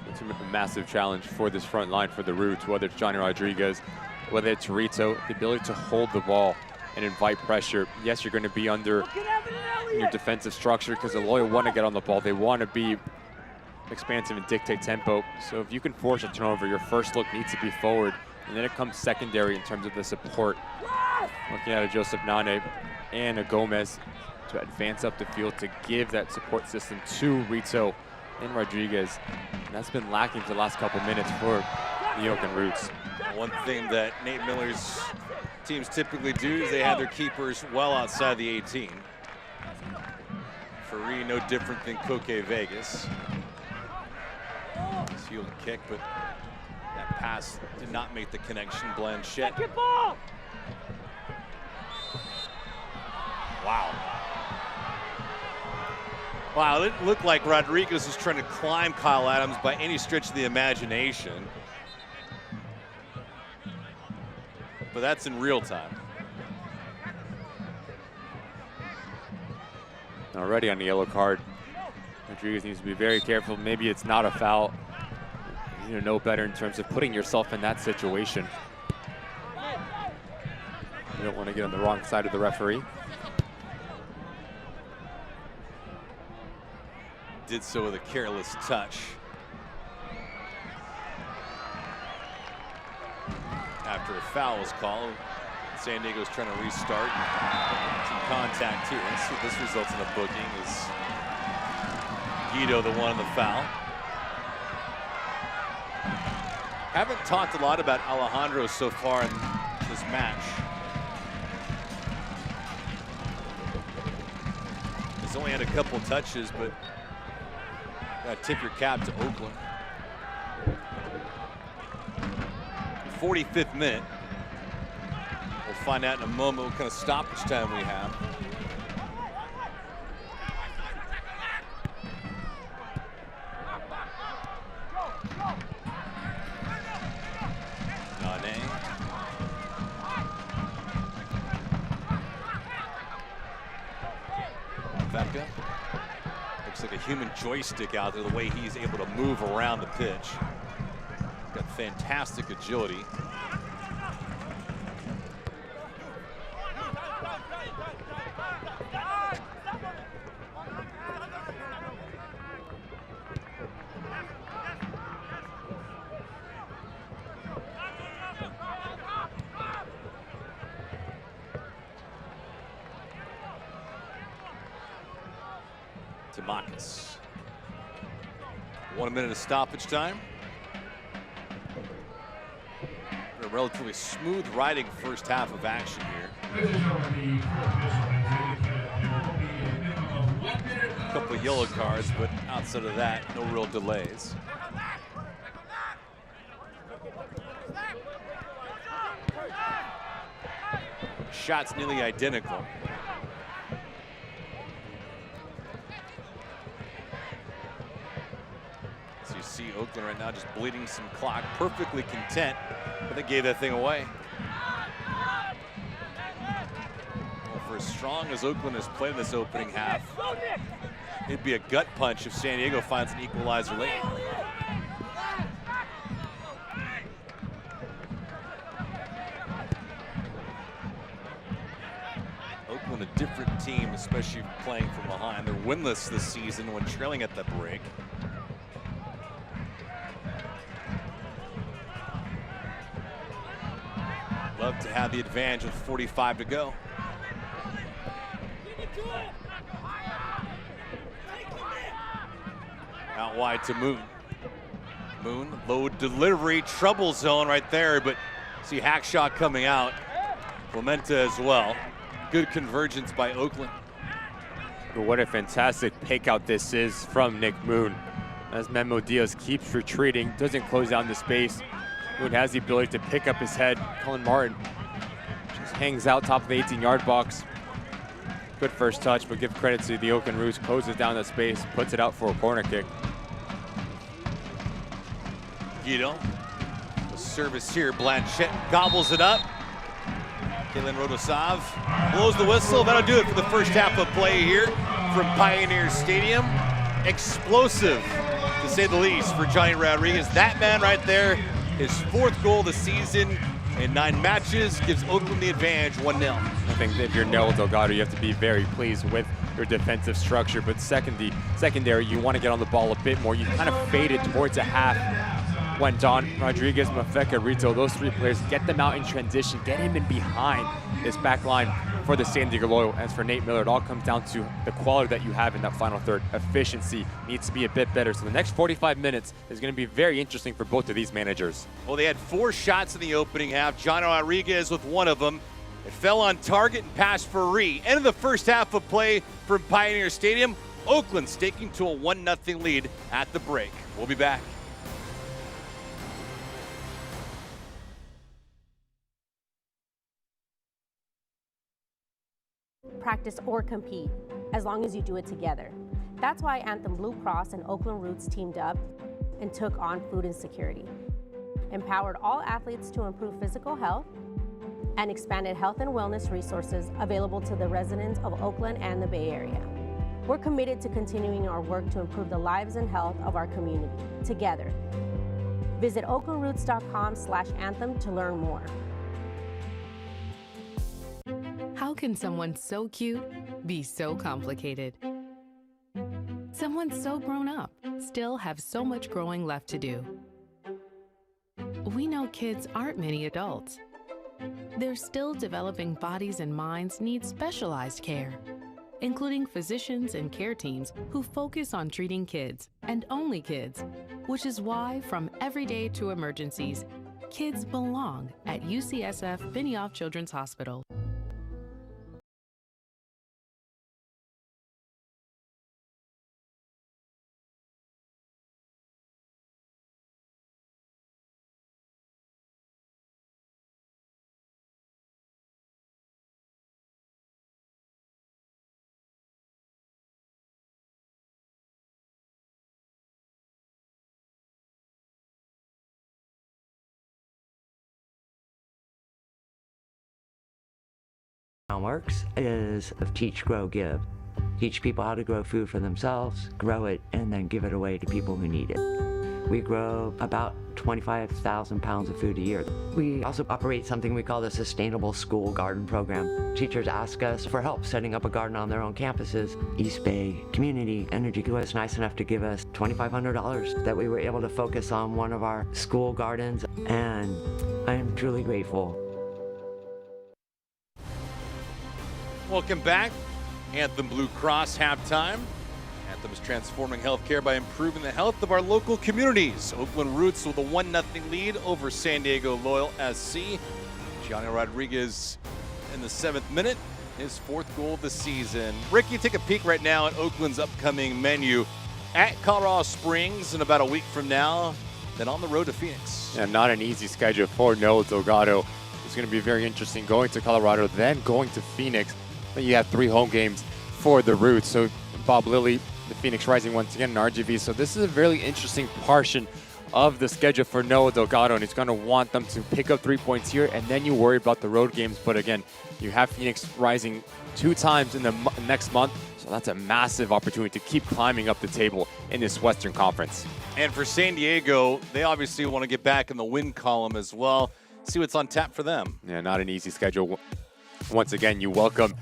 It's a massive challenge for this front line for the Roots, whether it's Johnny Rodriguez, whether it's Rito, the ability to hold the ball and invite pressure. Yes, you're going to be under your defensive structure because the Loyal want to get on the ball. They want to be expansive and dictate tempo. So if you can force a turnover, your first look needs to be forward, and then it comes secondary in terms of the support. Looking at a Joseph Nane and a Gomez to advance up the field to give that support system to Rito and Rodriguez. And that's been lacking for the last couple minutes for the Oakland Roots. One thing that Nate Miller's teams typically do is they have their keepers well outside the 18. Faris no different than Koke Vegas. Field kick, but that pass did not make the connection. Blanchette. Wow. Wow, it looked like Rodriguez was trying to climb Kyle Adams by any stretch of the imagination. But that's in real time. Already on the yellow card. Rodriguez needs to be very careful. Maybe it's not a foul. You know better in terms of putting yourself in that situation. You don't want to get on the wrong side of the referee. Did so with a careless touch. After a foul was called, San Diego's trying to restart. Some contact here. Let's see if this results in a booking. Is Guido the one on the foul? Haven't talked a lot about Alejandro so far in this match. He's only had a couple touches, but gotta tip your cap to Oakland. 45th minute. We'll find out in a moment what kind of stoppage time we have. Becca. Looks like a human joystick out there, the way he's able to move around the pitch. He's got fantastic agility. Marcus. 1 minute of stoppage time. A relatively smooth riding first half of action here. A couple of yellow cards, but outside of that, no real delays. Shots nearly identical. See Oakland right now just bleeding some clock, perfectly content, but they gave that thing away. Well, for as strong as Oakland has played in this opening half, it'd be a gut punch if San Diego finds an equalizer late. Oakland, a different team, especially playing from behind. They're winless this season when trailing at the break. Love to have the advantage with 45 to go. Out wide to Moon. Moon, low delivery, trouble zone right there, but see Hackshaw coming out. Clementa as well. Good convergence by Oakland. What a fantastic pick out this is from Nick Moon. As Memo Diaz keeps retreating, doesn't close down the space. Moon has the ability to pick up his head. Cullen Martin just hangs out top of the 18-yard box. Good first touch, but give credit to the Oakland Roots. Closes down the space, puts it out for a corner kick. Guido, the service here. Blanchette gobbles it up. Kalen Rodosov blows the whistle. That'll do it for the first half of play here from Pioneer Stadium. Explosive, to say the least, for Johnny Rodriguez. That man right there, his 4th goal of the season in 9 matches, gives Oakland the advantage, 1-0. I think that if you're Nel Delgado, you have to be very pleased with your defensive structure. But secondary, you want to get on the ball a bit more. You kind of faded towards a half when Don Rodriguez, Mafeka, Rito, those 3 players, get them out in transition, get him in behind this back line for the San Diego Loyal. As for Nate Miller, it all comes down to the quality that you have in that final third. Efficiency needs to be a bit better. So the next 45 minutes is going to be very interesting for both of these managers. Well, they had 4 shots in the opening half. Johnny Rodriguez with one of them. It fell on target and passed for Ree. End of the first half of play from Pioneer Stadium. Oakland staking to a 1-0 lead at the break. We'll be back. Practice or compete, as long as you do it together. That's why Anthem Blue Cross and Oakland Roots teamed up and took on food insecurity, empowered all athletes to improve physical health, and expanded health and wellness resources available to the residents of Oakland and the Bay Area. We're committed to continuing our work to improve the lives and health of our community, together. Visit oaklandroots.com/anthem to learn more. How can someone so cute be so complicated? Someone so grown up still have so much growing left to do. We know kids aren't many adults. Their still developing bodies and minds need specialized care, including physicians and care teams who focus on treating kids and only kids, which is why from everyday to emergencies, kids belong at UCSF Benioff Children's Hospital. How it works is teach, grow, give. Teach people how to grow food for themselves, grow it, and then give it away to people who need it. We grow about 25,000 pounds of food a year. We also operate something we call the Sustainable School Garden Program. Teachers ask us for help setting up a garden on their own campuses. East Bay Community Energy was nice enough to give us $2,500 that we were able to focus on one of our school gardens, and I am truly grateful. Welcome back. Anthem Blue Cross halftime. Anthem is transforming healthcare by improving the health of our local communities. Oakland Roots with a 1-0 lead over San Diego Loyal SC. Gianni Rodriguez in the 7th minute, his 4th goal of the season. Ricky, take a peek right now at Oakland's upcoming menu at Colorado Springs in about a week from now, then on the road to Phoenix. Yeah, not an easy schedule for Noah Delgado. It's going to be very interesting going to Colorado, then going to Phoenix. Then you have 3 home games for the Roots. So Bob Lilly, the Phoenix Rising once again in RGV. So this is a very interesting portion of the schedule for Noah Delgado, and he's going to want them to pick up 3 points here, and then you worry about the road games. But again, you have Phoenix Rising 2 times in the next month, so that's a massive opportunity to keep climbing up the table in this Western Conference. And for San Diego, they obviously want to get back in the win column as well. See what's on tap for them. Yeah, not an easy schedule. Once again, you welcome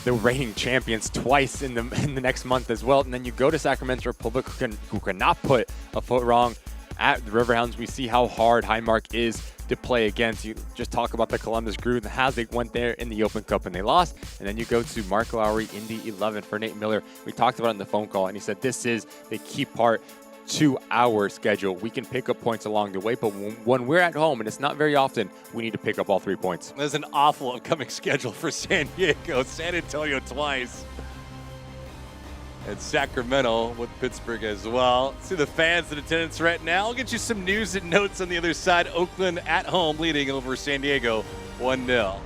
the reigning champions twice in the next month as well, and then you go to Sacramento Republic, who cannot put a foot wrong at the Riverhounds. We see how hard Highmark is to play against. You just talk about the Columbus Crew and how they went there in the Open Cup and they lost, and then you go to Mark Lowry in the 11 for Nate Miller. We talked about it in the phone call, and he said this is the key part to our schedule. We can pick up points along the way, but when we're at home, and it's not very often, we need to pick up all 3 points. There's an awful upcoming schedule for San Diego. San Antonio twice. And Sacramento with Pittsburgh as well. See the fans in attendance right now. I'll get you some news and notes on the other side. Oakland at home leading over San Diego 1-0.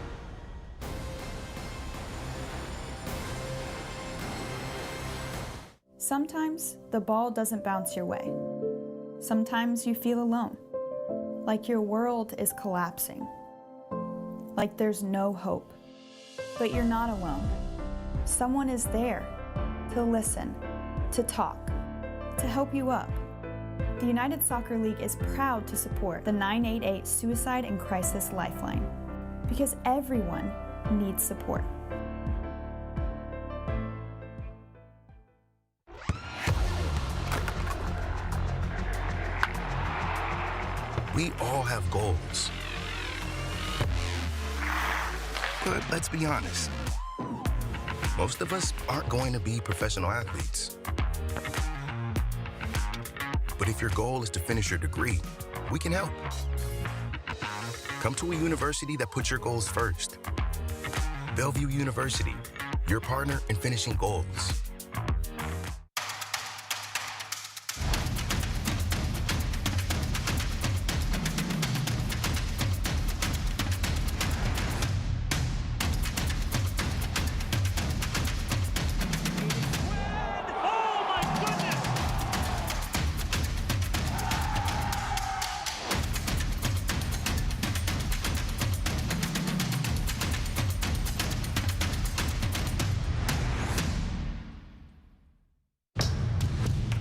Sometimes the ball doesn't bounce your way. Sometimes you feel alone, like your world is collapsing, like there's no hope. But you're not alone. Someone is there to listen, to talk, to help you up. The United Soccer League is proud to support the 988 Suicide and Crisis Lifeline, because everyone needs support. We all have goals. But let's be honest, most of us aren't going to be professional athletes. But if your goal is to finish your degree, we can help. Come to a university that puts your goals first. Bellevue University, your partner in finishing goals.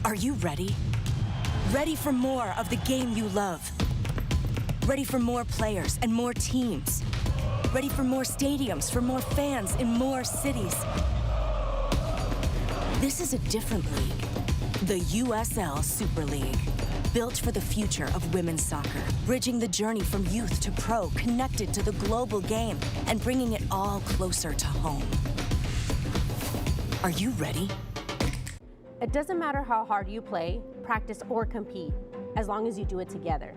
Are you ready? Ready for more of the game you love? Ready for more players and more teams? Ready for more stadiums, for more fans in more cities? This is a different league. The USL Super League. Built for the future of women's soccer. Bridging the journey from youth to pro, connected to the global game, and bringing it all closer to home. Are you ready? It doesn't matter how hard you play, practice, or compete, as long as you do it together.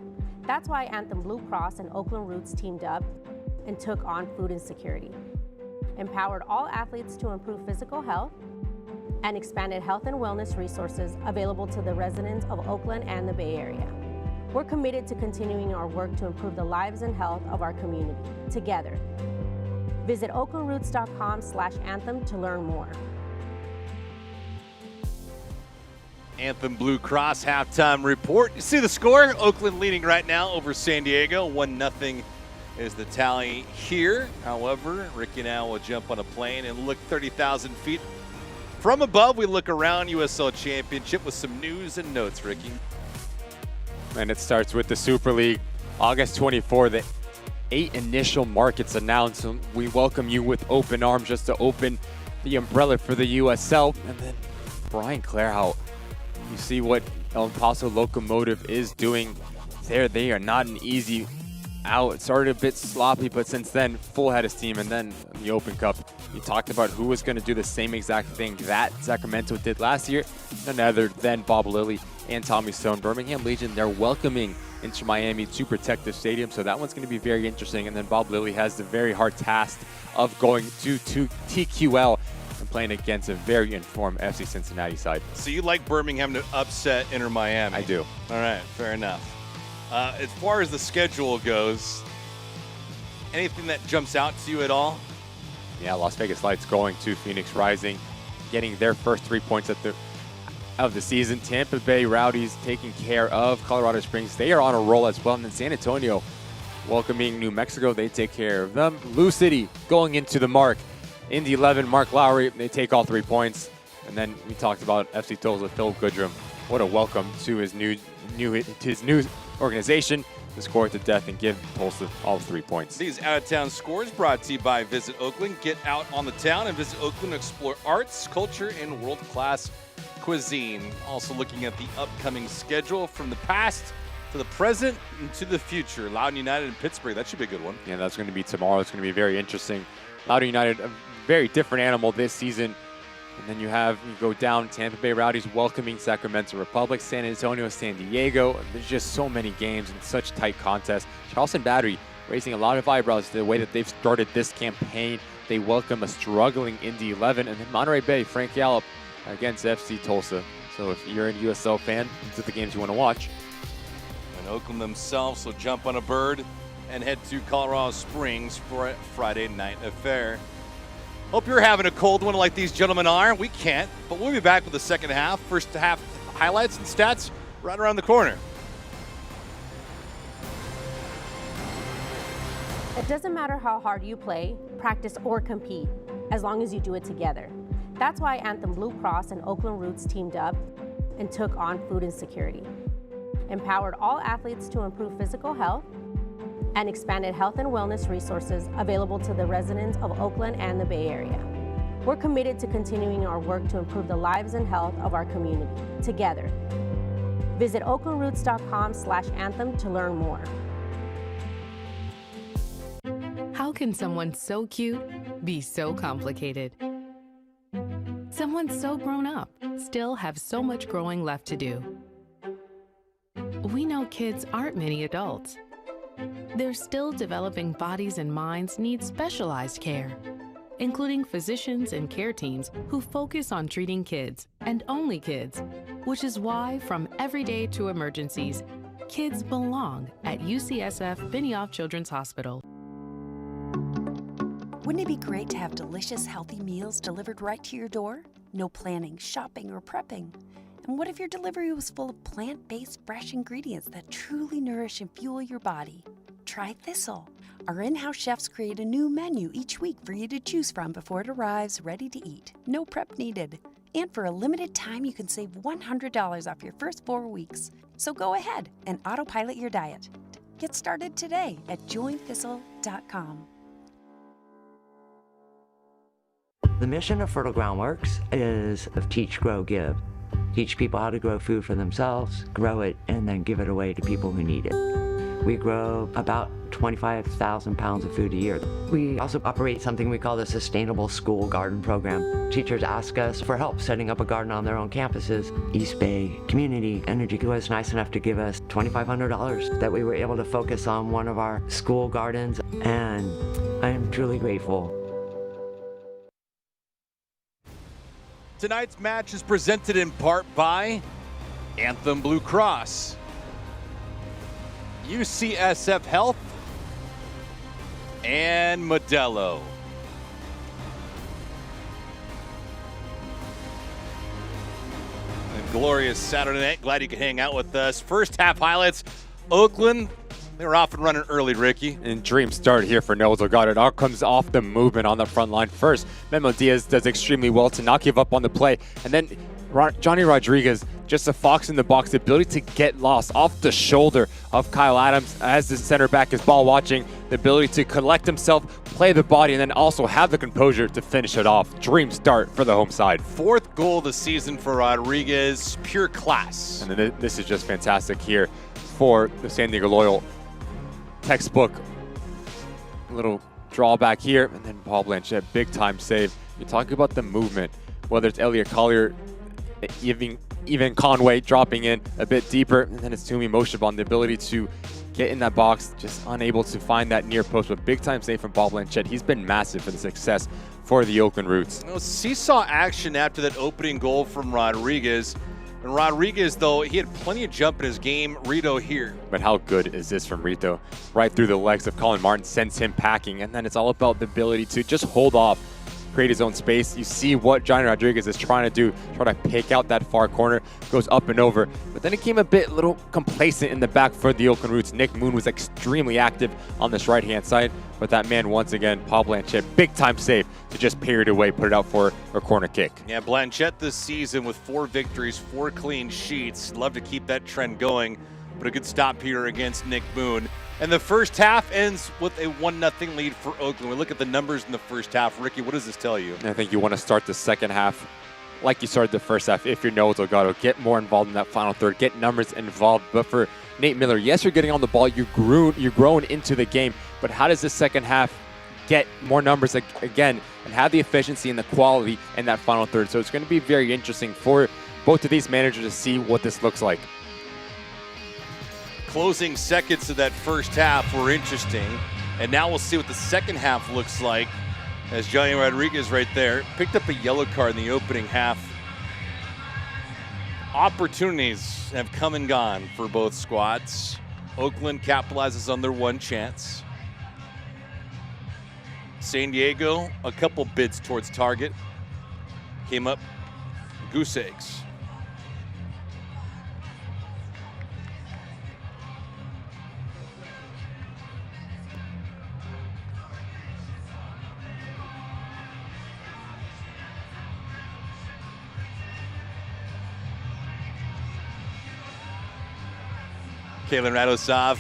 That's why Anthem Blue Cross and Oakland Roots teamed up and took on food insecurity, empowered all athletes to improve physical health, and expanded health and wellness resources available to the residents of Oakland and the Bay Area. We're committed to continuing our work to improve the lives and health of our community, together. Visit oaklandroots.com/anthem to learn more. Anthem Blue Cross halftime report. You see the score? Oakland leading right now over San Diego, 1-0 is the tally here. However, Ricky and I will jump on a plane and look 30,000 feet from above. We look around USL Championship with some news and notes, Ricky. And it starts with the Super League. August 24, the 8 initial markets announced. We welcome you with open arms just to open the umbrella for the USL. And then Brian Clare, how you see what El Paso Locomotive is doing there. They are not an easy out. It started a bit sloppy, but since then, full head of steam. And then the Open Cup, you talked about who was going to do the same exact thing that Sacramento did last year. None other than Bob Lilly and Tommy Stone. Birmingham Legion, they're welcoming into Miami to protect the stadium, so that one's going to be very interesting. And then Bob Lilly has the very hard task of going to TQL and playing against a very informed FC Cincinnati side. So you like Birmingham to upset Inter Miami? I do. All right, fair enough. As far as the schedule goes, anything that jumps out to you at all? Yeah, Las Vegas Lights going to Phoenix Rising, getting their first 3 points of the season. Tampa Bay Rowdies taking care of Colorado Springs. They are on a roll as well. And then San Antonio welcoming New Mexico. They take care of them. Lou City going into the mark. In the 11, Mark Lowry, they take all 3 points. And then we talked about FC Tulsa, Phil Goodrum. What a welcome to his new organization to score it to death and give Tulsa all 3 points. These out-of-town scores brought to you by Visit Oakland. Get out on the town and visit Oakland to explore arts, culture, and world-class cuisine. Also looking at the upcoming schedule from the past to the present and to the future. Loudoun United in Pittsburgh. That should be a good one. Yeah, that's going to be tomorrow. It's going to be very interesting. Loudoun United, a very different animal this season. And then you go down, Tampa Bay Rowdies welcoming Sacramento Republic, San Antonio, San Diego. There's just so many games and such tight contests. Charleston Battery raising a lot of eyebrows to the way that they've started this campaign. They welcome a struggling Indy 11. And then Monterey Bay, Frank Gallup against FC Tulsa. So if you're a USL fan, these are the games you want to watch. And Oakland themselves will jump on a bird and head to Colorado Springs for a Friday night affair. Hope you're having a cold one like these gentlemen are. We can't, but we'll be back with the second half. First half highlights and stats right around the corner. It doesn't matter how hard you play, practice, or compete, as long as you do it together. That's why Anthem Blue Cross and Oakland Roots teamed up and took on food insecurity, empowered all athletes to improve physical health, and expanded health and wellness resources available to the residents of Oakland and the Bay Area. We're committed to continuing our work to improve the lives and health of our community, together. Visit oaklandroots.com/anthem to learn more. How can someone so cute be so complicated? Someone so grown up still have so much growing left to do. We know kids aren't many adults. Their still developing bodies and minds need specialized care, including physicians and care teams who focus on treating kids and only kids, which is why from everyday to emergencies, kids belong at UCSF Benioff Children's Hospital. Wouldn't it be great to have delicious, healthy meals delivered right to your door? No planning, shopping, or prepping. And what if your delivery was full of plant-based, fresh ingredients that truly nourish and fuel your body? Try Thistle. Our in-house chefs create a new menu each week for you to choose from before it arrives ready to eat. No prep needed. And for a limited time, you can save $100 off your first 4 weeks. So go ahead and autopilot your diet. Get started today at jointhistle.com. The mission of Fertile Groundworks is of teach, grow, give. Teach people how to grow food for themselves, grow it, and then give it away to people who need it. We grow about 25,000 pounds of food a year. We also operate something we call the Sustainable School Garden Program. Teachers ask us for help setting up a garden on their own campuses. East Bay Community Energy was nice enough to give us $2,500 that we were able to focus on one of our school gardens, and I am truly grateful. Tonight's match is presented in part by Anthem Blue Cross, UCSF Health, and Modelo. And glorious Saturday night. Glad you could hang out with us. First half highlights. Oakland They were off and running early, Ricky. And dream start here for Noah Delgado. It all comes off the movement on the front line. First, Memo Diaz does extremely well to not give up on the play. And then Johnny Rodriguez, just a fox in the box, the ability to get lost off the shoulder of Kyle Adams as the center back is ball watching, the ability to collect himself, play the body, and then also have the composure to finish it off. Dream start for the home side. 4th goal of the season for Rodriguez, pure class. And then this is just fantastic here for the San Diego Loyal. Textbook, little drawback here, and then Paul Blanchette, big time save. You're talking about the movement, whether it's Elliot Collier, even Conway dropping in a bit deeper, and then it's Tumi Moshaban, the ability to get in that box, just unable to find that near post, but big time save from Paul Blanchette. He's been massive for the success for the Oakland Roots. Seesaw action after that opening goal from Rodriguez. And Rodriguez, though, he had plenty of jump in his game. Rito here. But how good is this from Rito? Right through the legs of Colin Martin, sends him packing. And then it's all about the ability to just hold off, create his own space. You see what Johnny Rodriguez is trying to do, try to pick out that far corner, goes up and over. But then it came a little complacent in the back for the Oakland Roots. Nick Moon was extremely active on this right-hand side. But that man, once again, Paul Blanchette, big time save to just parry it away, put it out for a corner kick. Yeah, Blanchette this season with 4 victories, 4 clean sheets. Love to keep that trend going, but a good stop here against Nick Moon. And the first half ends with a 1-0 lead for Oakland. We look at the numbers in the first half. Ricky, what does this tell you? I think you want to start the second half like you started the first half. If you're Noah Delgado, get more involved in that final third, get numbers involved. But for Nate Miller, yes, you're getting on the ball, you're growing into the game, but how does the second half get more numbers again and have the efficiency and the quality in that final third? So it's going to be very interesting for both of these managers to see what this looks like. Closing seconds of that first half were interesting, and now we'll see what the second half looks like, as Johnny Rodriguez right there picked up a yellow card in the opening half. Opportunities have come and gone for both squads. Oakland capitalizes on their one chance. San Diego, a couple bids towards target, came up goose eggs. Kalen Radosov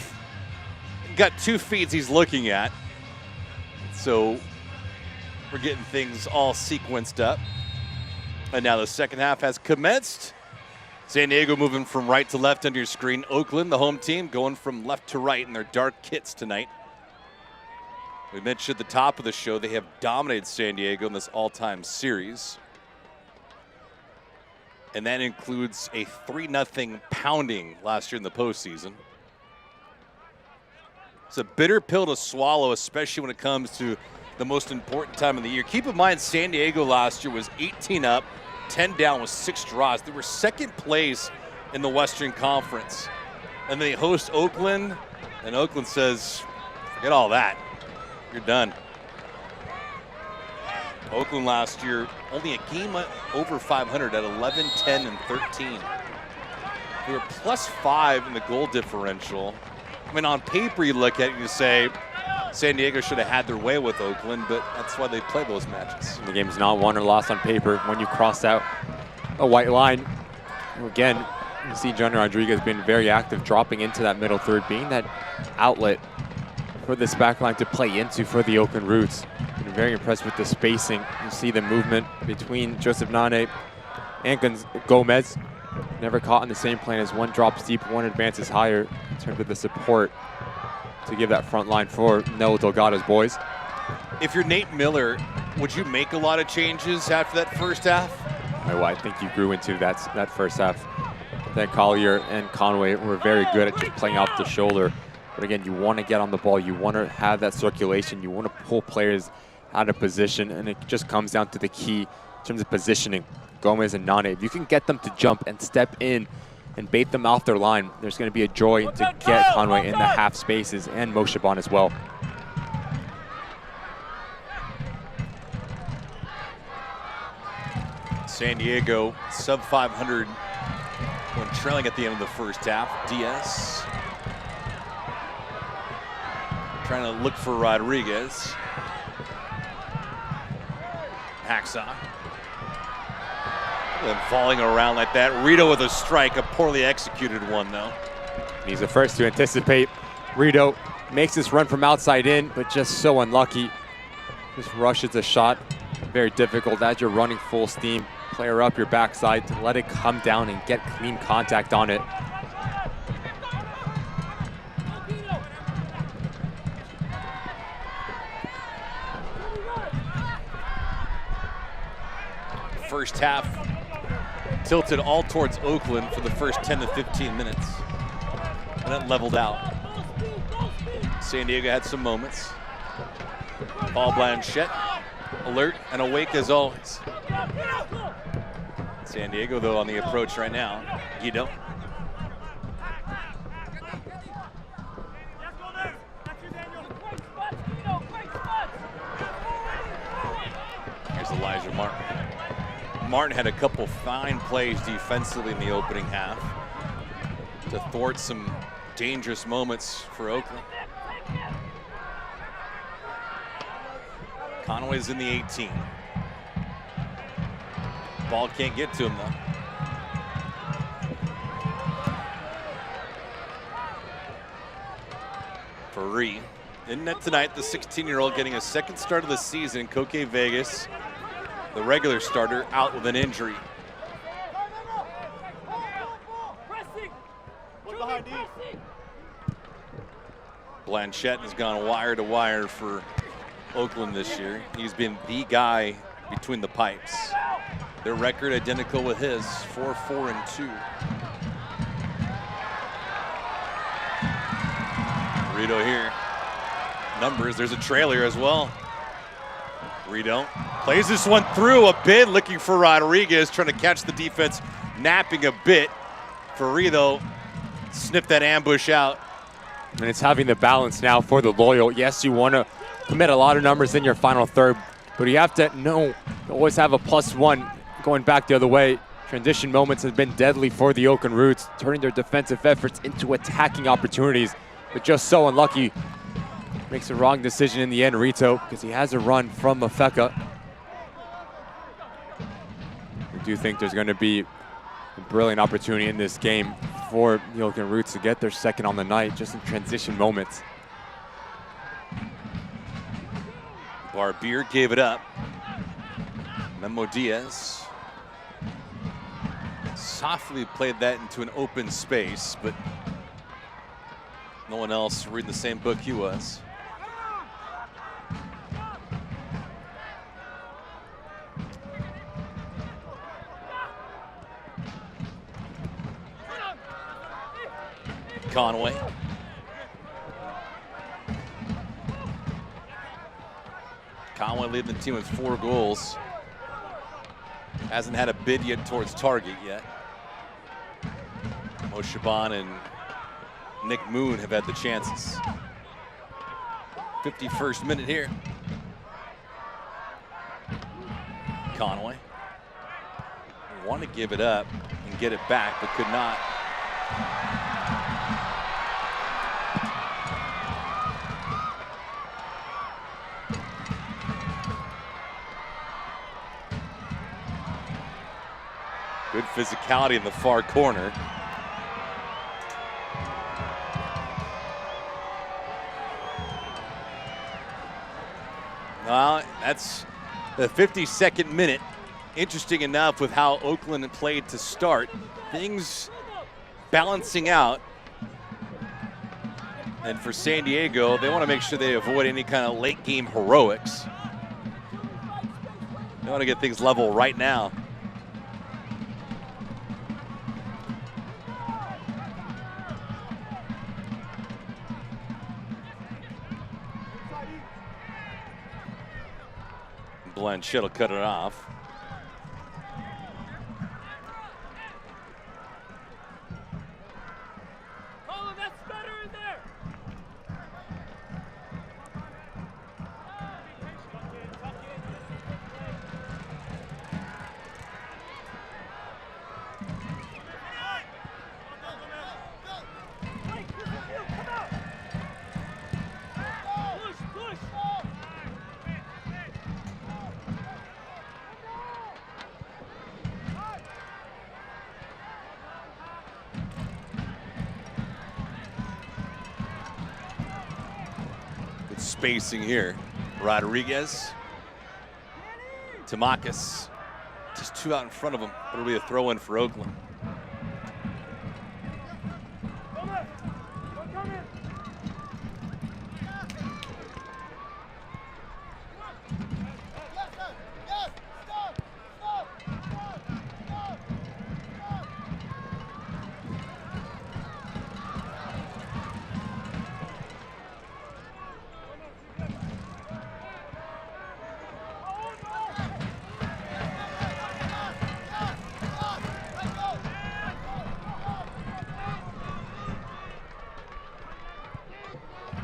got 2 feeds he's looking at. So we're getting things all sequenced up. And now the second half has commenced. San Diego moving from right to left under your screen. Oakland, the home team, going from left to right in their dark kits tonight. We mentioned at the top of the show they have dominated San Diego in this all-time series. And that includes a 3-0 pounding last year in the postseason. It's a bitter pill to swallow, especially when it comes to the most important time of the year. Keep in mind, San Diego last year was 18 up, 10 down with 6 draws. They were second place in the Western Conference. And they host Oakland, and Oakland says, forget all that. You're done. Oakland last year, only a game over 500 at 11, 10, and 13. They were +5 in the goal differential. I mean, on paper, you look at it and you say, San Diego should have had their way with Oakland, but that's why they play those matches. The game's not won or lost on paper when you cross out a white line. Again, you see Johnny Rodriguez being very active, dropping into that middle third, being that outlet for this back line to play into for the Oakland Roots. Been very impressed with the spacing. You see the movement between Joseph Nane and Gomez. Never caught in the same plane as one drops deep, one advances higher in terms of the support to give that front line for Noah Delgado's boys. If you're Nate Miller, would you make a lot of changes after that first half? Well, I think you grew into that first half. That Collier and Conway were very good at just playing off the shoulder. But again, you want to get on the ball. You want to have that circulation. You want to pull players out of position. And it just comes down to the key in terms of positioning. Gomez and Nane, if you can get them to jump and step in and bait them off their line, there's going to be a joy to get Conway in the half spaces and Moshaban as well. San Diego sub 500 when trailing at the end of the first half. Diaz trying to look for Rodriguez. Hacksaw. And falling around like that. Rito with a strike, a poorly executed one though. He's the first to anticipate. Rito makes this run from outside in, but just so unlucky. Just rushes a shot. Very difficult as you're running full steam. Player up your backside to let it come down and get clean contact on it. First half tilted all towards Oakland for the first 10 to 15 minutes. And it leveled out. San Diego had some moments. Paul Blanchette, alert and awake as always. San Diego, though, on the approach right now. Guido. Here's Elijah Martin. Martin had a couple fine plays defensively in the opening half to thwart some dangerous moments for Oakland. Conway's in the 18. Ball can't get to him though. Faree. In net tonight, the 16-year-old getting a second start of the season. Koke Vegas, the regular starter, out with an injury. Blanchette has gone wire to wire for Oakland this year. He's been the guy between the pipes. Their record identical with his, 4-4-2. Rito here. Numbers, there's a trailer as well. Rito plays this one through a bit, looking for Rodriguez, trying to catch the defense, napping a bit. For Rito, sniff that ambush out. And it's having the balance now for the loyal. Yes, you want to commit a lot of numbers in your final third, but you have to know you always have a +1 going back the other way. Transition moments have been deadly for the Oakland Roots, turning their defensive efforts into attacking opportunities, but just so unlucky. Makes the wrong decision in the end, Rito, because he has a run from Mafeka. I do think there's going to be a brilliant opportunity in this game for the Oakland Roots to get their second on the night, just in transition moments. Barbier gave it up. Memo Diaz softly played that into an open space, but no one else reading the same book he was. Conway. Conway leading the team with 4 goals. Hasn't had a bid yet towards target yet. Mo Shaban and Nick Moon have had the chances. 51st minute here. Conway. Want to give it up and get it back, but could not. Good physicality in the far corner. Well, that's the 52nd minute. Interesting enough with how Oakland played to start. Things balancing out. And for San Diego, they want to make sure they avoid any kind of late game heroics. They want to get things level right now. Blanchette will cut it off. Oh, that's better in there. spacing here. Rodriguez. Tamakis. Just two out in front of him. It'll be a throw in for Oakland.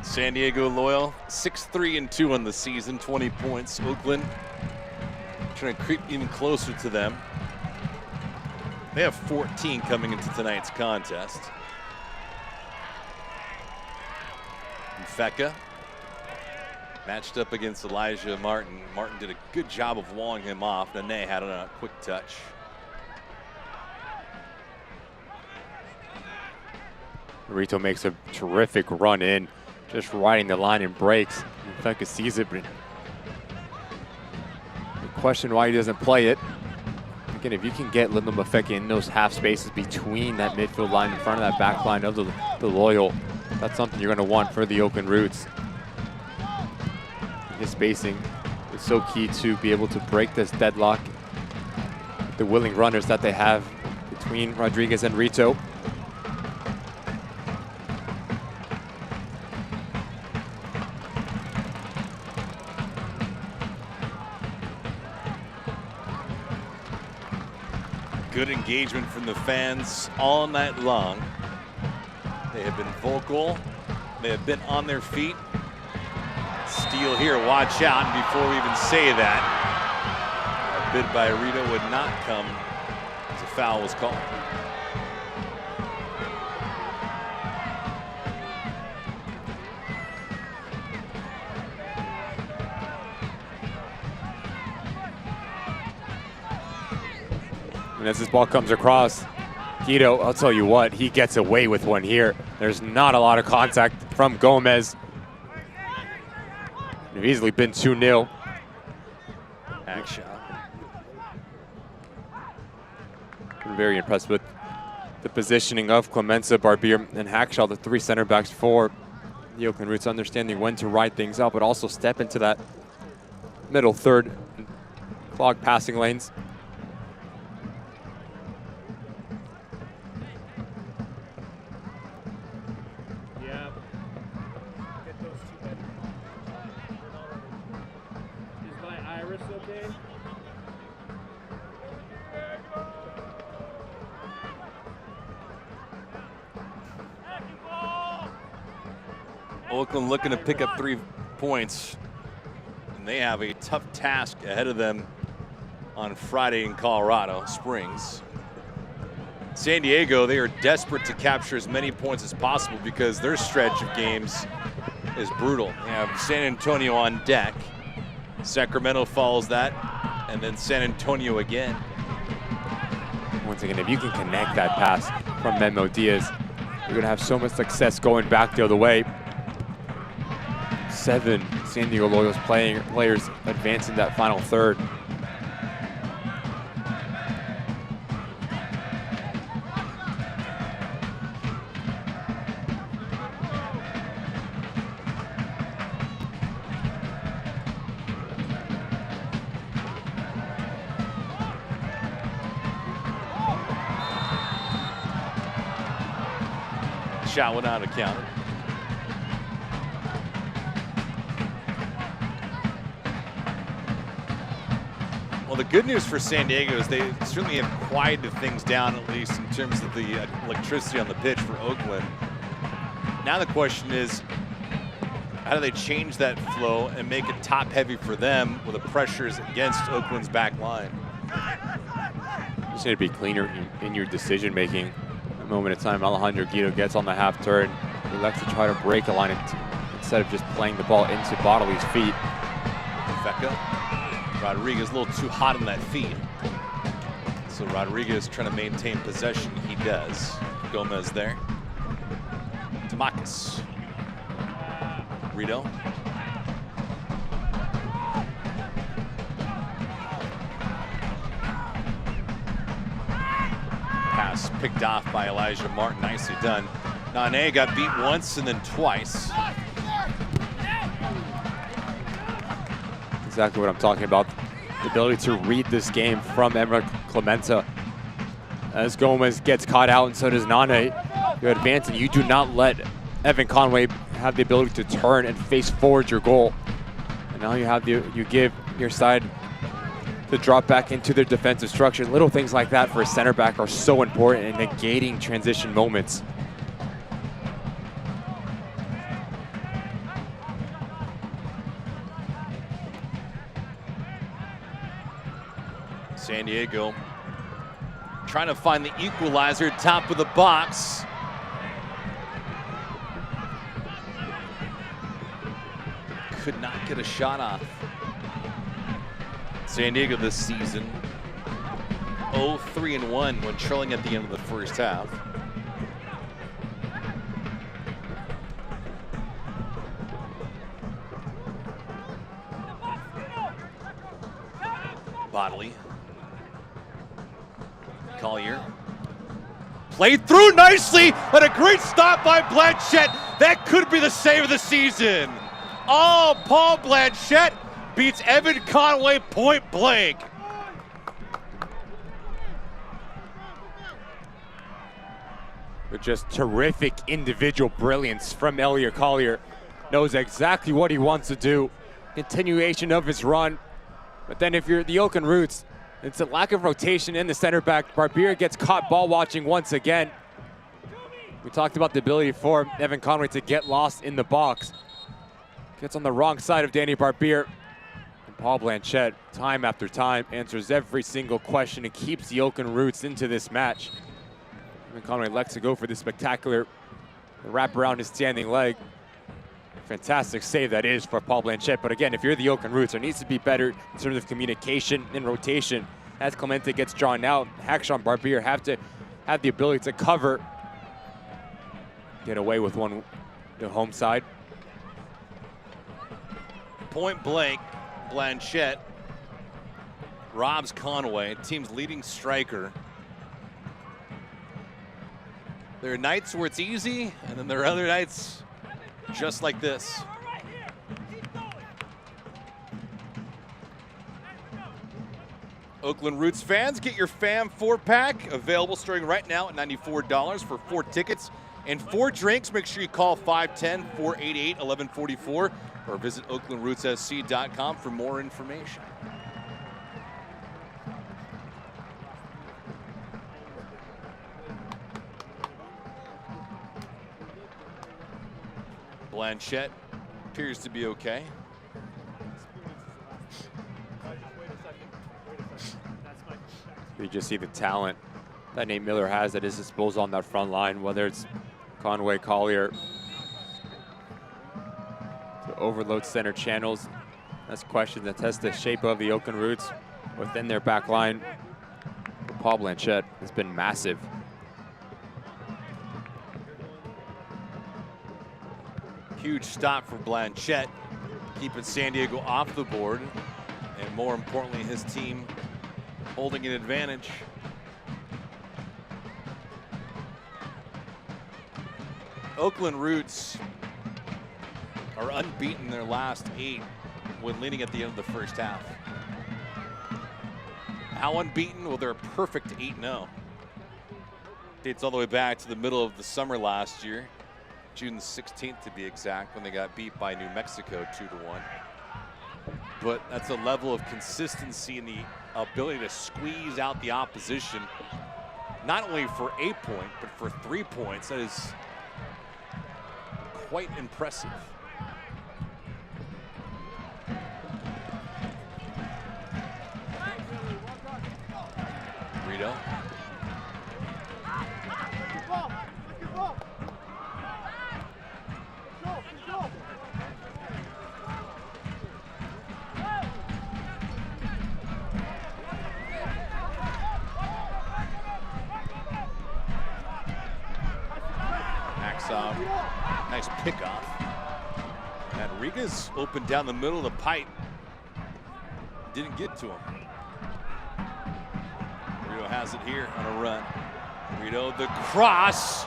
San Diego Loyal, 6-3-2 on the season, 20 points. Oakland trying to creep even closer to them. They have 14 coming into tonight's contest. Feka matched up against Elijah Martin. Martin did a good job of walling him off. Nene had a quick touch. Rito makes a terrific run in, just riding the line and breaks. Feka sees it, but the question why he doesn't play it. Again, if you can get Lyndon Mafeka in those half spaces between that midfield line in front of that back line of the Loyal, that's something you're going to want for the Oakland Roots. His spacing is so key to be able to break this deadlock. The willing runners that they have between Rodriguez and Rito. Good engagement from the fans all night long. They have been vocal. They have been on their feet. Steal here, watch out. And before we even say that, a bid by Rito would not come as a foul was called. And as this ball comes across, Guido, I'll tell you what, he gets away with one here. There's not a lot of contact from Gomez. They've easily been 2-0. Hack shot. I'm very impressed with the positioning of Clemenza, Barbier, and Hackshaw, the three center backs for the Oakland Roots, understanding when to ride things out, but also step into that middle third, clog passing lanes. Oakland looking to pick up 3 points, and they have a tough task ahead of them on Friday in Colorado Springs. San Diego, they are desperate to capture as many points as possible because their stretch of games is brutal. They have San Antonio on deck. Sacramento follows that, and then San Antonio again. Once again, if you can connect that pass from Memo Diaz, you're going to have so much success going back the other way. 7 San Diego Loyals players advancing that final third. Shot went out of counter. Well, the good news for San Diego is they certainly have quieted things down, at least in terms of the electricity on the pitch for Oakland. Now the question is, how do they change that flow and make it top heavy for them with the pressures against Oakland's back line? You just need to be cleaner in your decision making. A moment of time, Alejandro Guido gets on the half turn. He likes to try to break a line instead of just playing the ball into Bodley's feet. Feka. Rodriguez a little too hot on that feed. So Rodriguez trying to maintain possession. He does. Gomez there. Tamakis. Rito. Pass picked off by Elijah Martin. Nicely done. Nane got beat once and then twice. Exactly what I'm talking about. The ability to read this game from Emerick Clementa. As Gomez gets caught out and so does Nane. You advance and you do not let Evan Conway have the ability to turn and face forward your goal. And now you give your side to drop back into their defensive structure. Little things like that for a center back are so important in negating transition moments. San Diego trying to find the equalizer, top of the box. Could not get a shot off. San Diego this season 0-3-1 when trailing at the end of the first half. Bodley. Collier. Played through nicely, and a great stop by Blanchette. That could be the save of the season. Oh, Paul Blanchette beats Evan Conway point blank. With just terrific individual brilliance from Elliot Collier. Knows exactly what he wants to do. Continuation of his run. But then if you're the Oakland Roots, it's a lack of rotation in the center back. Barbier gets caught ball watching once again. We talked about the ability for Evan Conway to get lost in the box. Gets on the wrong side of Danny Barbier. And Paul Blanchette, time after time, answers every single question and keeps the Oakland Roots into this match. Evan Conway elects to go for this spectacular wrap around his standing leg. Fantastic save that is for Paul Blanchette. But again, if you're the Oakland Roots, there needs to be better in terms of communication and rotation. As Clemente gets drawn out, Hackshaw and Barbier have to have the ability to cover. Get away with one, the home side. Point blank, Blanchette robs Conway, team's leading striker. There are nights where it's easy, and then there are other nights just like this. Oakland Roots fans, get your Fam 4-pack available starting right now at $94 for 4 tickets and 4 drinks. Make sure you call 510-488-1144 or visit oaklandrootssc.com for more information. Blanchette appears to be okay. You just see the talent that Nate Miller has at his disposal on that front line, whether it's Conway, Collier, to overload center channels. That's questions that test the shape of the Oakland Roots within their back line. Paul Blanchette has been massive. Huge stop for Blanchette, keeping San Diego off the board, and more importantly, his team holding an advantage. Oakland Roots are unbeaten their last 8 when leading at the end of the first half. How unbeaten? Well, they're a perfect 8-0. Dates all the way back to the middle of the summer last year. June 16th to be exact, when they got beat by New Mexico 2-1. But that's a level of consistency and the ability to squeeze out the opposition, not only for a point, but for 3 points. That is quite impressive. Rito. Nice pickoff. And Riga's opened down the middle of the pipe. Didn't get to him. Rio has it here on a run. Rito, the cross,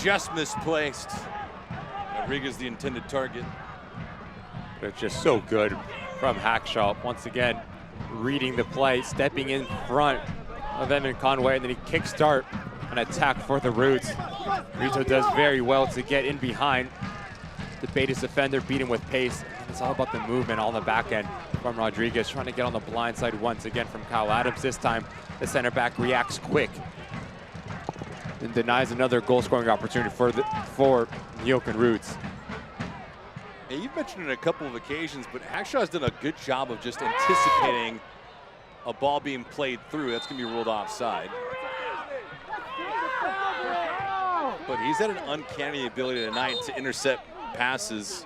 just misplaced. Rodriguez, the intended target. But it's just so good from Hackshaw. Once again, reading the play, stepping in front of Evan Conway, and then he kickstart an attack for the Roots. Rito does very well to get in behind the Betis defender, beat him with pace. It's all about the movement on the back end from Rodriguez, trying to get on the blind side once again from Kyle Adams. This time, the center back reacts quick and denies another goal-scoring opportunity for the Oakland Roots. Yeah, you've mentioned it a couple of occasions, but Hackshaw's done a good job of just anticipating a ball being played through. That's going to be ruled offside. But he's had an uncanny ability tonight to intercept passes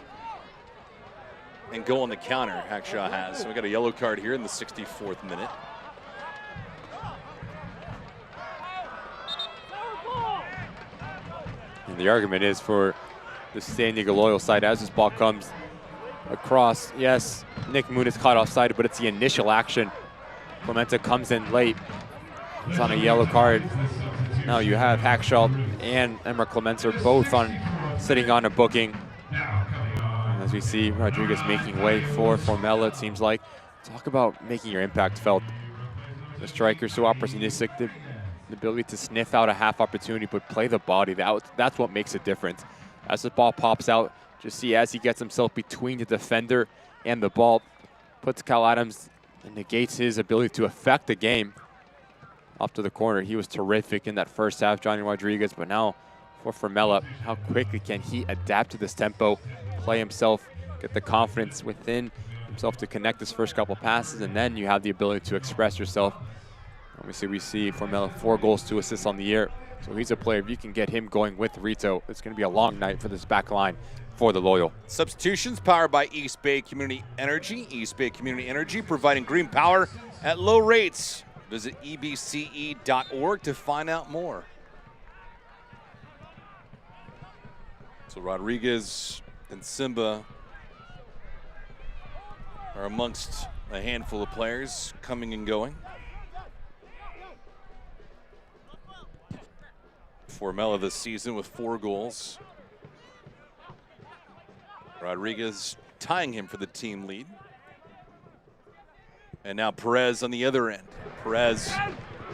and go on the counter, Hackshaw has. So we got a yellow card here in the 64th minute. And the argument is for the San Diego Loyal side as this ball comes across. Yes, Nick Moon is caught offside, but it's the initial action. Clemente comes in late. It's on a yellow card. Now you have Hackshaw and Emmer Clemente both sitting on a booking. As we see Rodriguez making way for Formella, it seems like. Talk about making your impact felt. The striker so opportunistic, the ability to sniff out a half opportunity, but play the body. That's what makes a difference. As the ball pops out, just see as he gets himself between the defender and the ball, puts Kyle Adams and negates his ability to affect the game. Off to the corner, he was terrific in that first half, Johnny Rodriguez, but now for Formella, how quickly can he adapt to this tempo, play himself, get the confidence within himself to connect his first couple passes, and then you have the ability to express yourself. Obviously, we see Formella 4 goals, 2 assists on the year. So he's a player, if you can get him going with Rito, it's going to be a long night for this back line for the Loyal. Substitutions powered by East Bay Community Energy. East Bay Community Energy providing green power at low rates. Visit ebce.org to find out more. So Rodriguez and Simba are amongst a handful of players coming and going. Formella this season with 4 goals. Rodriguez tying him for the team lead. And now Perez on the other end. Perez,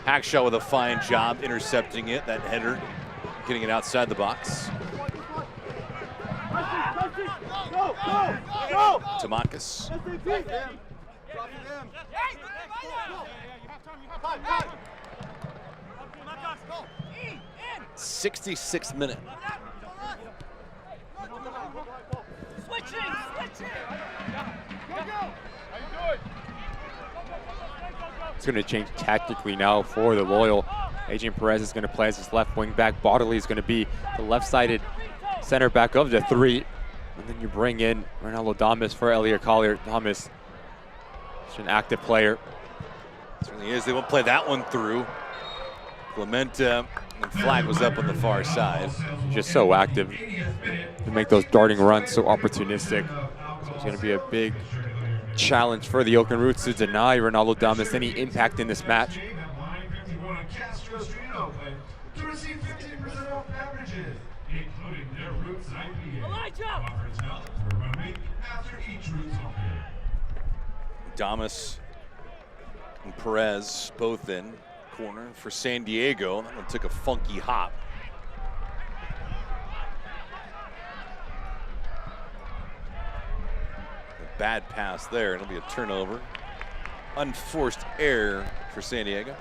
Hackshaw with a fine job intercepting it, that header, getting it outside the box. Tamakis. 66th minute. It's going to change tactically now for the Loyal. Adrian Perez is going to play as his left wing back. Bodley is going to be the left-sided center back of the 3. And then you bring in Ronaldo Damas for Elia Collier. Damas is an active player. Certainly is. They won't play that one through. Clemente and flag was up on the far side. Just so active to make those darting runs so opportunistic. So it's going to be a big challenge for the Oakland Roots to deny Ronaldo Damas any impact in this match. Damas and Perez both in. Corner for San Diego. That one took a funky hop. A bad pass there. It'll be a turnover. Unforced error for San Diego.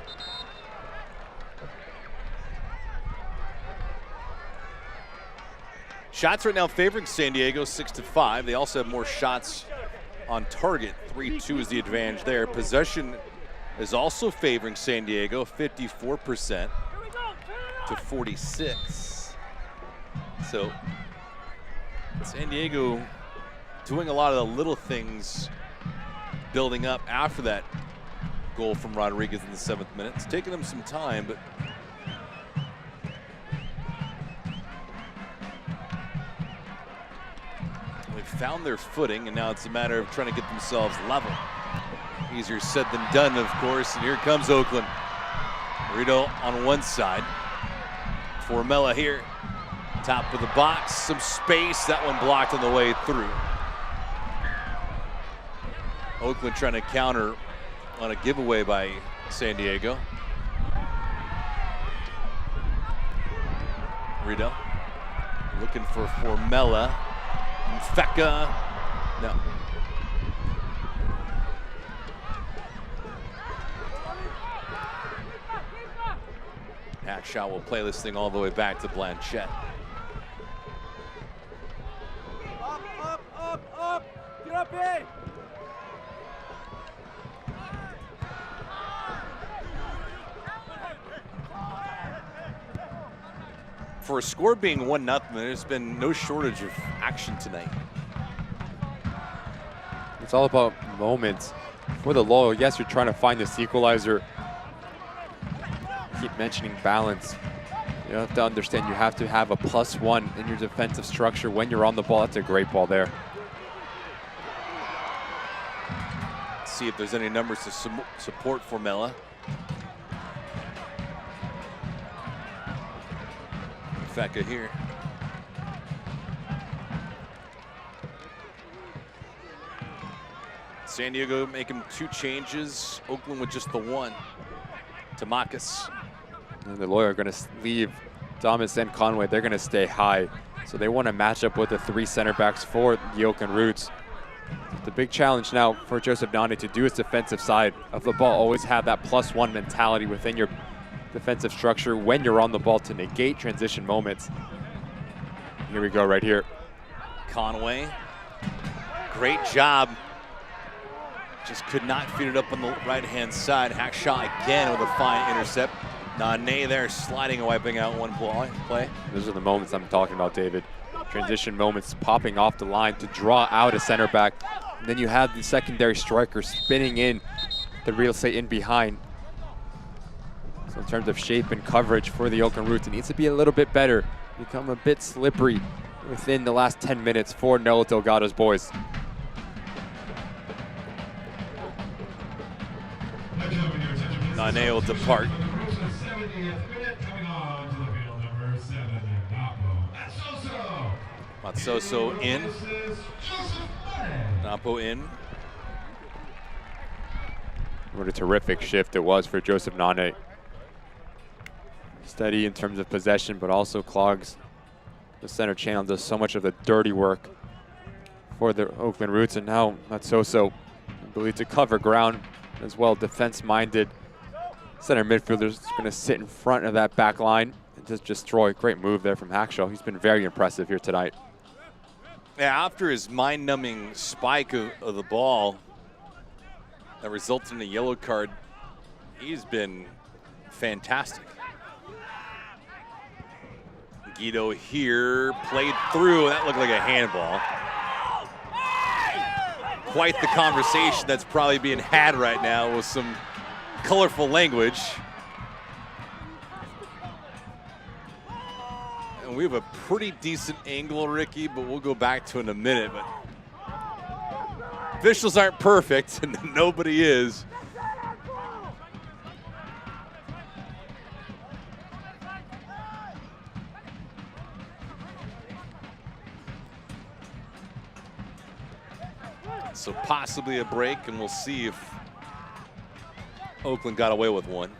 Shots right now favoring San Diego 6-5. They also have more shots on target. 3-2 is the advantage there. Possession is also favoring San Diego, 54% to 46. So San Diego doing a lot of the little things, building up after that goal from Rodriguez in the 7th minute. It's taken them some time, but they've found their footing, and now it's a matter of trying to get themselves level. Easier said than done, of course, and here comes Oakland. Rito on one side. Formella here. Top of the box, some space. That one blocked on the way through. Oakland trying to counter on a giveaway by San Diego. Riddell looking for Formella. Mfeka, no. Hackshaw will play this thing all the way back to Blanchette. Up, get up in. For a score being 1-0, there's been no shortage of action tonight. It's all about moments. For the Loyal, yes, you're trying to find this equalizer. Keep mentioning balance. You have to understand you have to have a +1 in your defensive structure when you're on the ball. That's a great ball there. Let's see if there's any numbers to support Formella. Mfeka here. San Diego making 2 changes. Oakland with just the 1. Tamakis. And the Loyal are going to leave Thomas and Conway. They're going to stay high. So they want to match up with the 3 center backs for the Oakland Roots. The big challenge now for Joseph Nane to do his defensive side of the ball. Always have that +1 mentality within your defensive structure when you're on the ball to negate transition moments. Here we go right here. Conway, great job. Just could not feed it up on the right-hand side. Hackshaw again with a fine intercept. Nane there sliding and wiping out one play. Those are the moments I'm talking about, David. Transition moments, popping off the line to draw out a center back. And then you have the secondary striker spinning in the real estate in behind. So in terms of shape and coverage for the Oakland Roots, it needs to be a little bit better. Become a bit slippery within the last 10 minutes for Noah Delgado's boys. Nane will depart. Matsoso in. Napo in. What a terrific shift it was for Joseph Nane. Steady in terms of possession, but also clogs the center channel, does so much of the dirty work for the Oakland Roots. And now Matsoso, I believe, to cover ground as well. Defense-minded center midfielders going to sit in front of that back line and just destroy. Great move there from Hackshaw. He's been very impressive here tonight. Yeah, after his mind-numbing spike of the ball that resulted in a yellow card, he's been fantastic. Guido here, played through. That looked like a handball. Quite the conversation that's probably being had right now with some colorful language. And we have a pretty decent angle, Ricky, but we'll go back to it in a minute. But officials aren't perfect, and nobody is. So possibly a break, and we'll see if Oakland got away with one.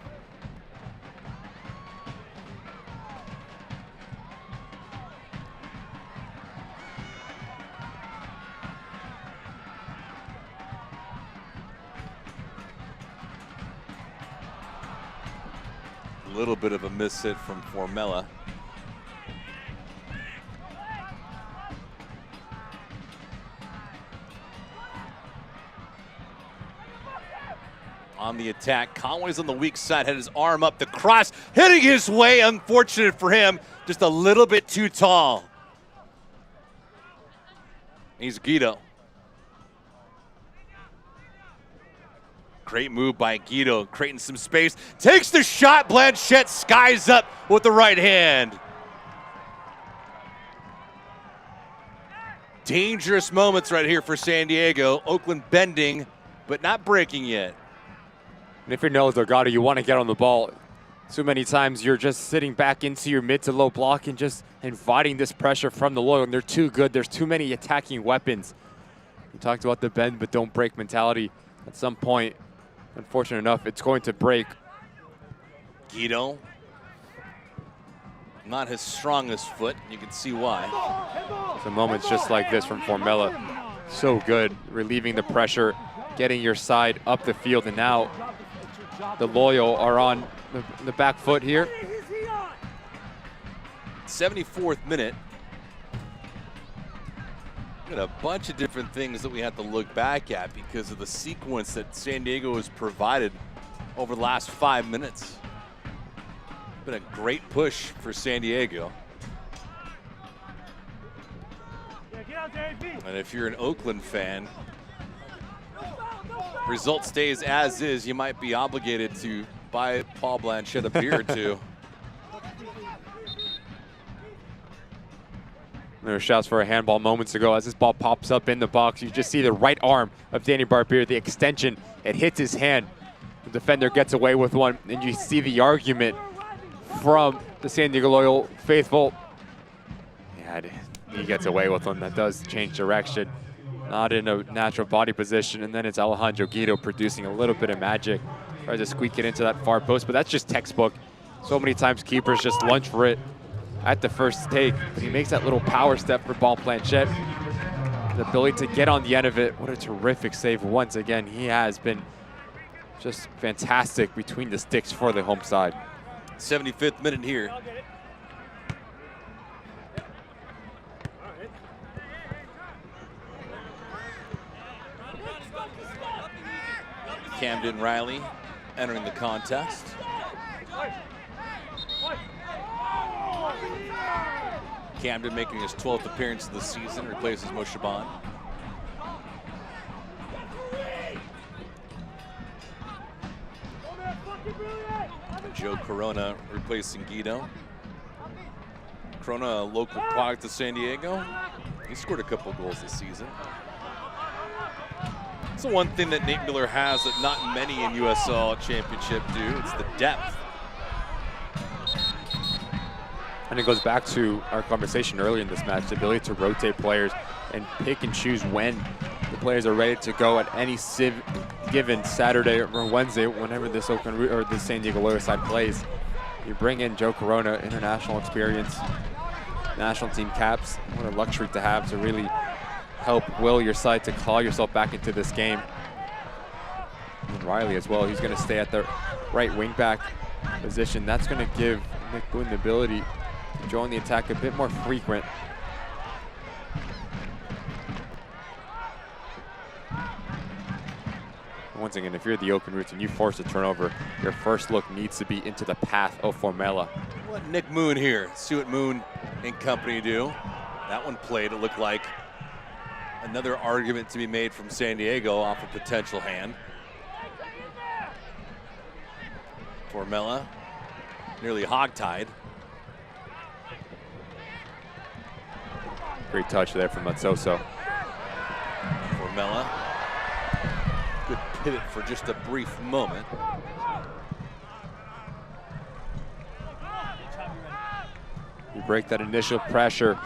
A little bit of a miss hit from Formella. On the attack, Conway's on the weak side, had his arm up, the cross hitting his way, unfortunate for him, just a little bit too tall. He's Guido. Great move by Guido, creating some space, takes the shot, Blanchette skies up with the right hand. Dangerous moments right here for San Diego. Oakland bending, but not breaking yet. And if you're Noah Delgado, you want to get on the ball Too many times you're just sitting back into your mid to low block and just inviting this pressure from the Loyal, and they're too good. There's too many attacking weapons. We talked about the bend but don't break mentality. At some point, unfortunate enough, it's going to break. Guido, not his strongest foot. You can see why. So moments just like this from Formella. So good, relieving the pressure, getting your side up the field, and now the Loyal are on the back foot here. 74th minute. Got a bunch of different things that we have to look back at because of the sequence that San Diego has provided over the last 5 minutes. Been a great push for San Diego. And if you're an Oakland fan, result stays as is, you might be obligated to buy Paul Blanchette a beer or two. There were shouts for a handball moments ago. As this ball pops up in the box, you just see the right arm of Danny Barbier, the extension. It hits his hand. The defender gets away with one, and you see the argument from the San Diego Loyal faithful. Yeah, he gets away with one. That does change direction. Not in a natural body position, and then it's Alejandro Guido producing a little bit of magic. Tries to squeak it into that far post, but that's just textbook. So many times keepers just lunge for it at the first take, but he makes that little power step for Blanchette. The ability to get on the end of it. What a terrific save once again. He has been just fantastic between the sticks for the home side. 75th minute here. Camden Riley entering the contest. Camden making his 12th appearance of the season, replaces Moshaban. Joe Corona replacing Guido. Corona, a local product of San Diego. He scored a couple goals this season. It's the one thing that Nate Miller has that not many in USL Championship do. It's the depth. And it goes back to our conversation earlier in this match, the ability to rotate players and pick and choose when the players are ready to go at any given Saturday or Wednesday, whenever this Oakland or the San Diego Loyal side plays. You bring in Joe Corona, international experience, national team caps. What a luxury to have to really help will your side to claw yourself back into this game. And Riley as well, he's going to stay at the right wing back position. That's going to give Nick Boone the ability to join the attack a bit more frequent. Once again, if you're the Oakland Roots and you force a turnover, your first look needs to be into the path of Formella. What Nick Moon here, see what Moon and company do. That one played, it looked like another argument to be made from San Diego off a potential hand. Formella, nearly hogtied. Great touch there from Matsoso. Formella, good pivot for just a brief moment. You break that initial pressure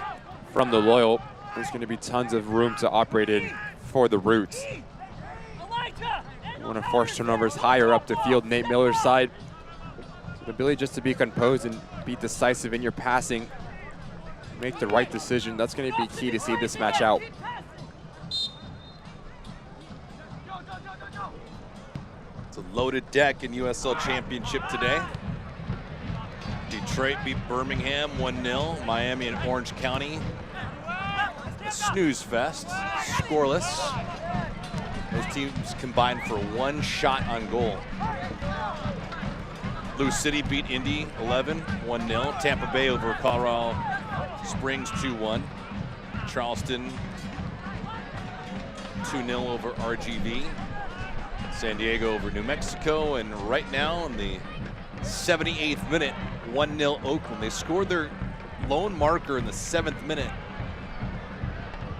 from the Loyal. There's going to be tons of room to operate in for the Roots. You want to force turnovers higher up the field, Nate Miller's side. So the ability just to be composed and be decisive in your passing, make the right decision. That's going to be key to see this match out. It's a loaded deck in USL Championship today. Detroit beat Birmingham 1-0. Miami and Orange County, a snooze fest, scoreless. Those teams combined for one shot on goal. Blue City beat Indy 1-0. Tampa Bay over Colorado Springs 2-1. Charleston 2-0 over RGV. San Diego over New Mexico, and right now in the 78th minute, 1-0 Oakland. They scored their lone marker in the 7th minute.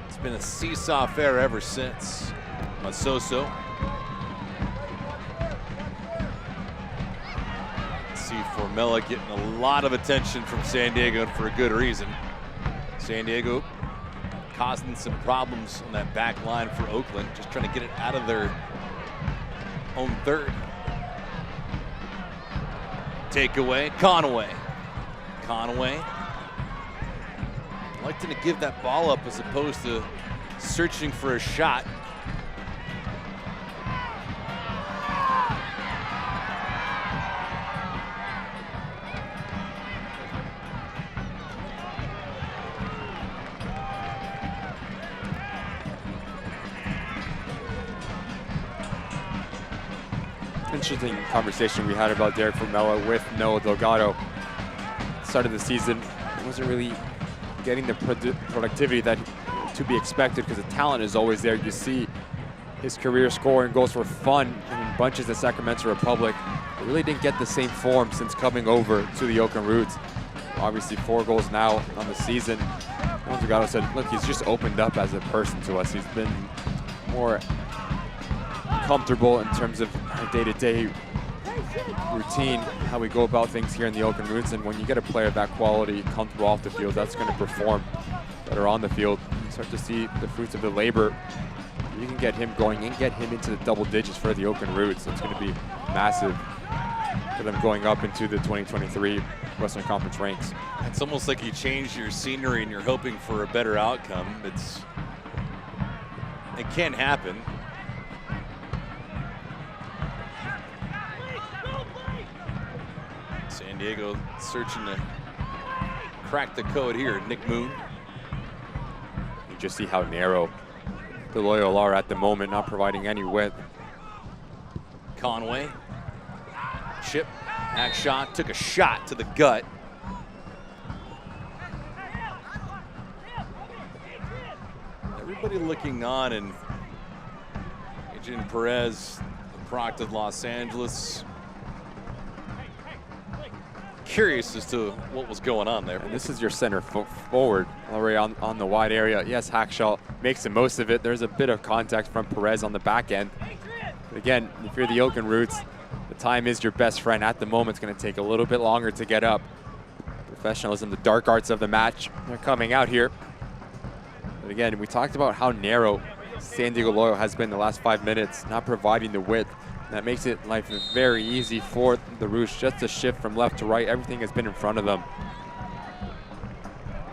It's been a seesaw affair ever since. Masoso. Let's see Formella getting a lot of attention from San Diego, and for a good reason. San Diego causing some problems on that back line for Oakland, just trying to get it out of their own third. Takeaway, Conway. Electing to give that ball up as opposed to searching for a shot. Interesting conversation we had about Derek Formella with Noah Delgado. Start of the season, he wasn't really getting the productivity that to be expected because the talent is always there. You see his career scoring goals for fun in bunches at Sacramento Republic. He really didn't get the same form since coming over to the Oakland Roots. Obviously 4 goals now on the season. Noah Delgado said, look, he's just opened up as a person to us. He's been more comfortable in terms of our day-to-day routine, how we go about things here in the Oakland Roots, and when you get a player of that quality comfortable off the field, that's going to perform better on the field. You start to see the fruits of the labor. You can get him going and get him into the double digits for the Oakland Roots, so it's going to be massive for them going up into the 2023 Western Conference ranks. It's almost like you change your scenery and you're hoping for a better outcome. It can happen. San Diego searching to crack the code here. Nick Moon. You just see how narrow the Loyola are at the moment, not providing any width. Conway. Chip. Back shot. Took a shot to the gut. Everybody looking on, and Adrian Perez, the product of Los Angeles. Curious as to what was going on there. And this is your center forward already on the wide area. Yes, Hackshaw makes the most of it. There's a bit of contact from Perez on the back end. But again, if you're the Oakland Roots, the time is your best friend. At the moment, it's going to take a little bit longer to get up. Professionalism, the dark arts of the match, they're coming out here. But again, we talked about how narrow San Diego Loyola has been the last 5 minutes, not providing the width. That makes it life very easy for the Roots just to shift from left to right. Everything has been in front of them.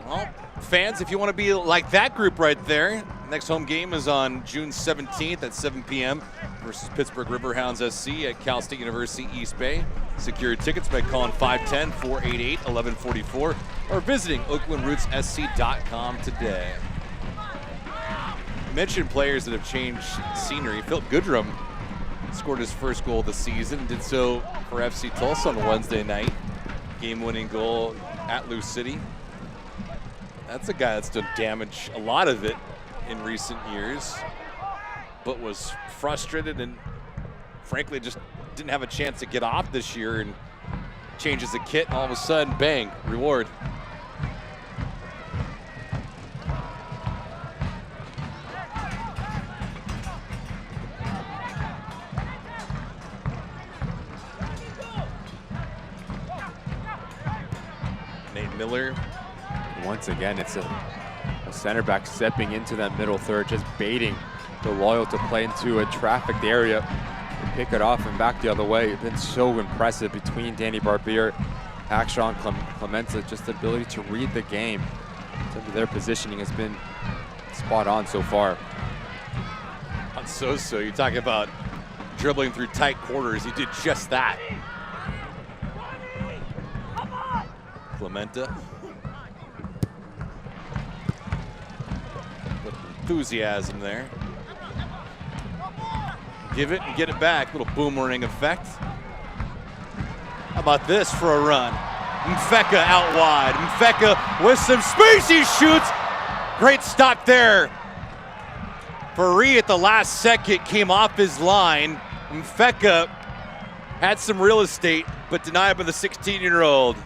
Well, fans, if you want to be like that group right there, next home game is on June 17th at 7 p.m. versus Pittsburgh Riverhounds SC at Cal State University East Bay. Secure tickets by calling 510-488-1144 or visiting oaklandrootssc.com today. You mentioned players that have changed scenery. Philip Goodrum scored his first goal of the season, did so for FC Tulsa on Wednesday night. Game-winning goal at Lou City. That's a guy that's done damage, a lot of it, in recent years, but was frustrated and frankly just didn't have a chance to get off this year, and changes the kit, and all of a sudden, bang, reward. Miller. Once again, it's a center back stepping into that middle third, just baiting the Loyal to play into a trafficked area and pick it off and back the other way. It's been so impressive between Danny Barbier, Hackshaw, and Clemenza. Just the ability to read the game. Their positioning has been spot on so far. On Soso, you're talking about dribbling through tight quarters. He did just that. Clementa. With enthusiasm there. Give it and get it back. Little boomerang effect. How about this for a run? Mfeka out wide. Mfeka with some space. He shoots. Great stop there. Faree at the last second came off his line. Mfeka had some real estate, but denied by the 16-year-old.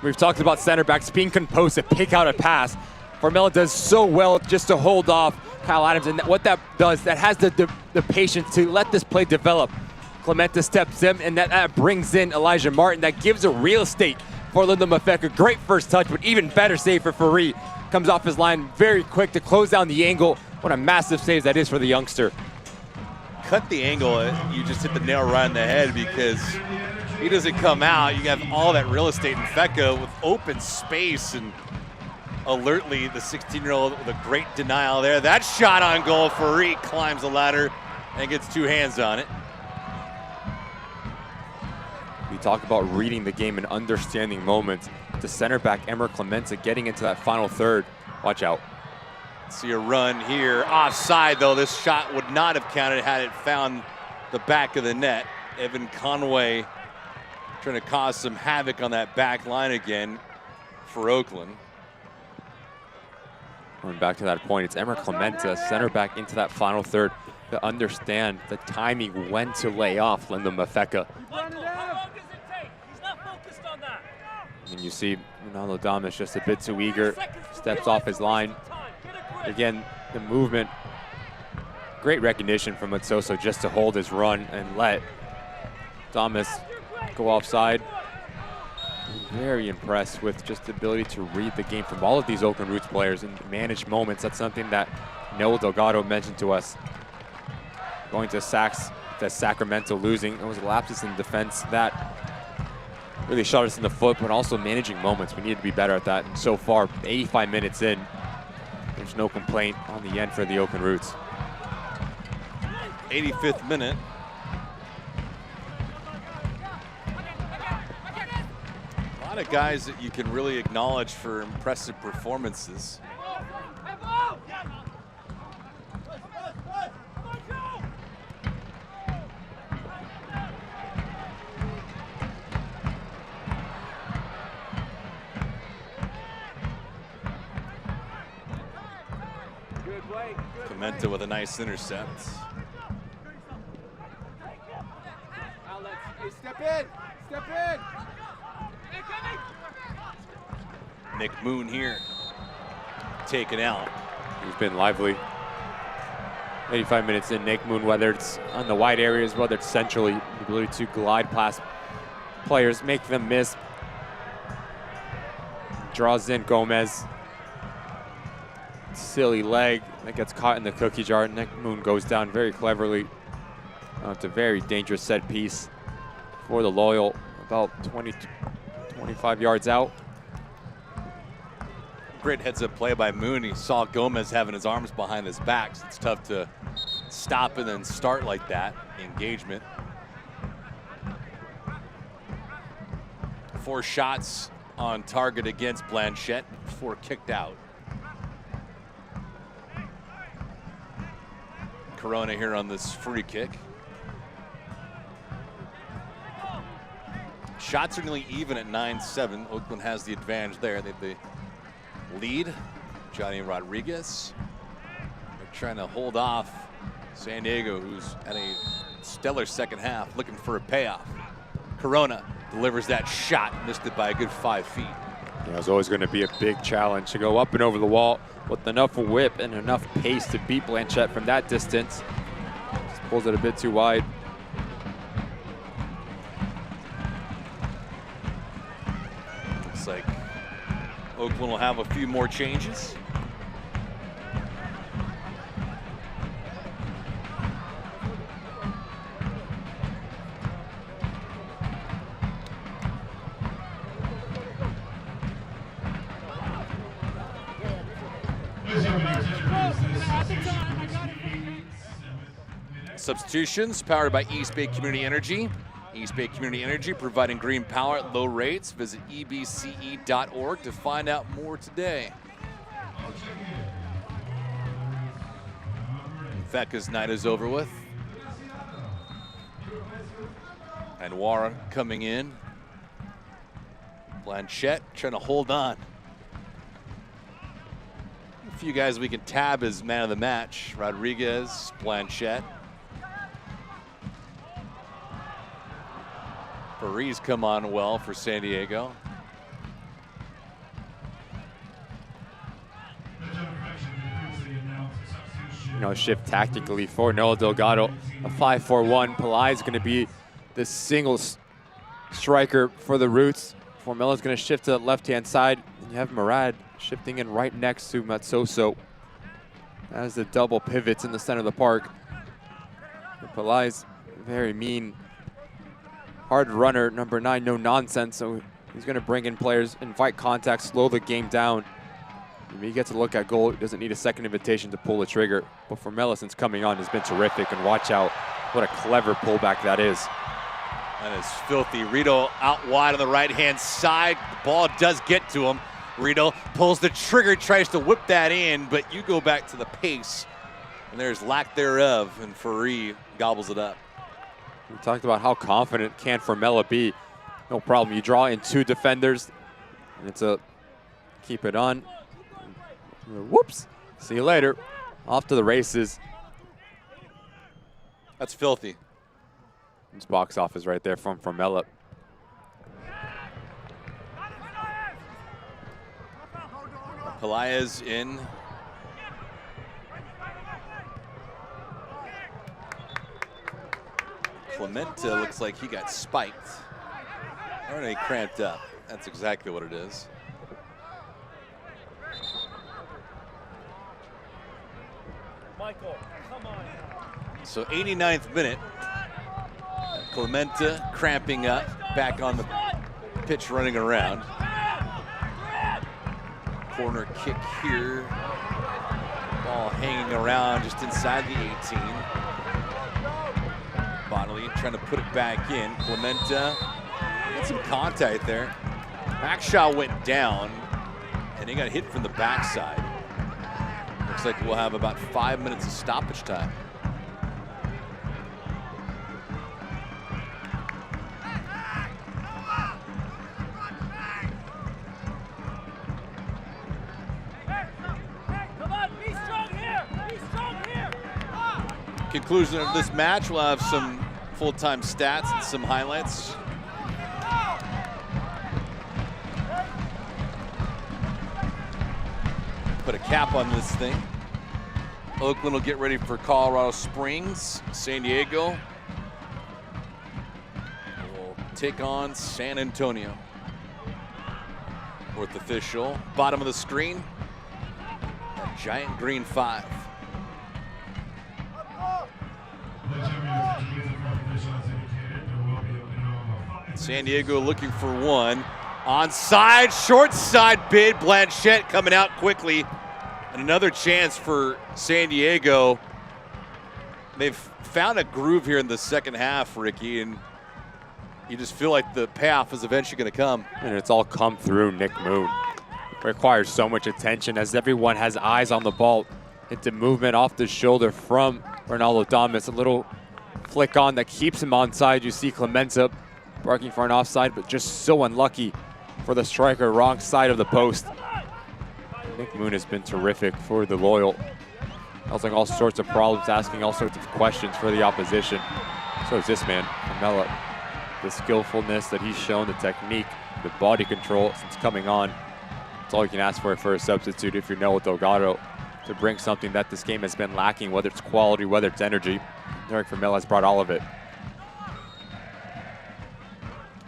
We've talked about center backs being composed to pick out a pass. Formella does so well just to hold off Kyle Adams, and what that does, that has the patience to let this play develop. Clemente steps in, and that brings in Elijah Martin. That gives a real estate for Linda Mafeka. Great first touch, but even better save for Farid. Comes off his line very quick to close down the angle. What a massive save that is for the youngster. Cut the angle, you just hit the nail right in the head because he doesn't come out. You have all that real estate in Mafeka with open space, and alertly the 16-year-old with a great denial there. That shot on goal, Farid climbs the ladder and gets two hands on it. We talk about reading the game and understanding moments. The center back, Emmer Clemente, getting into that final third. Watch out. See a run here. Offside, though. This shot would not have counted had it found the back of the net. Evan Conway trying to cause some havoc on that back line again for Oakland. Going back to that point, it's Emmer Clemente, center back into that final third to understand the timing when to lay off Linda Mafeka. And you see Ronaldo Damas just a bit too eager, steps off his line. Again, the movement, great recognition from Matsoso just to hold his run and let Damas go offside. I'm very impressed with just the ability to read the game from all of these Oakland Roots players and manage moments. That's something that Noel Delgado mentioned to us. Going to Sacramento, losing, it was lapses in defense that really shot us in the foot, but also managing moments. We need to be better at that. And so far, 85 minutes in, there's no complaint on the end for the Oakland Roots. 85th minute. A lot of guys that you can really acknowledge for impressive performances. Clemente with a nice intercept. Step in! Step in! Nick Moon here, taken out. He's been lively. 85 minutes in, Nick Moon, whether it's on the wide areas, whether it's centrally, the ability to glide past players, make them miss. Draws in Gomez. Silly leg that gets caught in the cookie jar. Nick Moon goes down very cleverly. It's a very dangerous set piece for the Loyal, about 25 yards out. Great heads-up play by Moon. He saw Gomez having his arms behind his back, so it's tough to stop and then start like that. Engagement. 4 shots on target against Blanchette, 4 kicked out. Corona here on this free kick. Shots are nearly even at 9-7. Oakland has the advantage there. They have the lead. Johnny Rodriguez. They're trying to hold off San Diego, who's at a stellar second half, looking for a payoff. Corona delivers that shot, missed it by a good 5 feet. Yeah, it was always going to be a big challenge to go up and over the wall with enough whip and enough pace to beat Blanchette from that distance. Just pulls it a bit too wide. Looks like Oakland will have a few more changes. Substitutions powered by East Bay Community Energy. East Bay Community Energy providing green power at low rates. Visit ebce.org to find out more today. Mafeka's night is over with. And Warren coming in. Blanchette trying to hold on. A few guys we can tab as man of the match. Rodriguez, Blanchette. Farid's come on well for San Diego. shift tactically for Noah Delgado. A 5-4-1. Pelai is going to be the single striker for the Roots. Formella's going to shift to the left-hand side. And you have Murad shifting in right next to Matsoso as the double pivots in the center of the park. Pelai's very mean, hard runner, number 9, no nonsense. So he's going to bring in players, invite contact, slow the game down. When he gets a look at goal, he doesn't need a second invitation to pull the trigger. But Formella, since coming on, has been terrific. And watch out, what a clever pullback that is. That is filthy. Rito out wide on the right-hand side. The ball does get to him. Rito pulls the trigger, tries to whip that in, but you go back to the pace, and there's lack thereof, and Fari gobbles it up. We talked about how confident can Formella be. No problem. You draw in 2 defenders, and it's a keep it on. Whoops. See you later. Off to the races. That's filthy. This box office right there from Formella. Elias in. Clemente looks like he got spiked. Or he cramped up. That's exactly what it is. Michael, come on. So 89th minute. Clemente cramping up, back on the pitch running around. Corner kick here. Ball hanging around just inside the 18. Bodley trying to put it back in. Clemente got some contact there. Backshot went down and he got hit from the backside. Looks like we'll have about 5 minutes of stoppage time. Conclusion of this match, we'll have some full-time stats and some highlights. Put a cap on this thing. Oakland will get ready for Colorado Springs. San Diego will take on San Antonio. Fourth official, bottom of the screen, that giant green 5. San Diego looking for one. Onside, short side bid. Blanchette coming out quickly. And another chance for San Diego. They've found a groove here in the second half, Ricky, and you just feel like the payoff is eventually going to come. And it's all come through Nick Moon. It requires so much attention as everyone has eyes on the ball. It's a movement off the shoulder from Ronaldo Damas. A little flick on that keeps him onside. You see Clemente barking for an offside, but just so unlucky for the striker, wrong side of the post. Nick Moon has been terrific for the Loyal. Causing all sorts of problems, asking all sorts of questions for the opposition. So is this man, Formella. The skillfulness that he's shown, the technique, the body control since coming on. It's all you can ask for a substitute if you're Noah Delgado, to bring something that this game has been lacking, whether it's quality, whether it's energy. Eric Formella has brought all of it.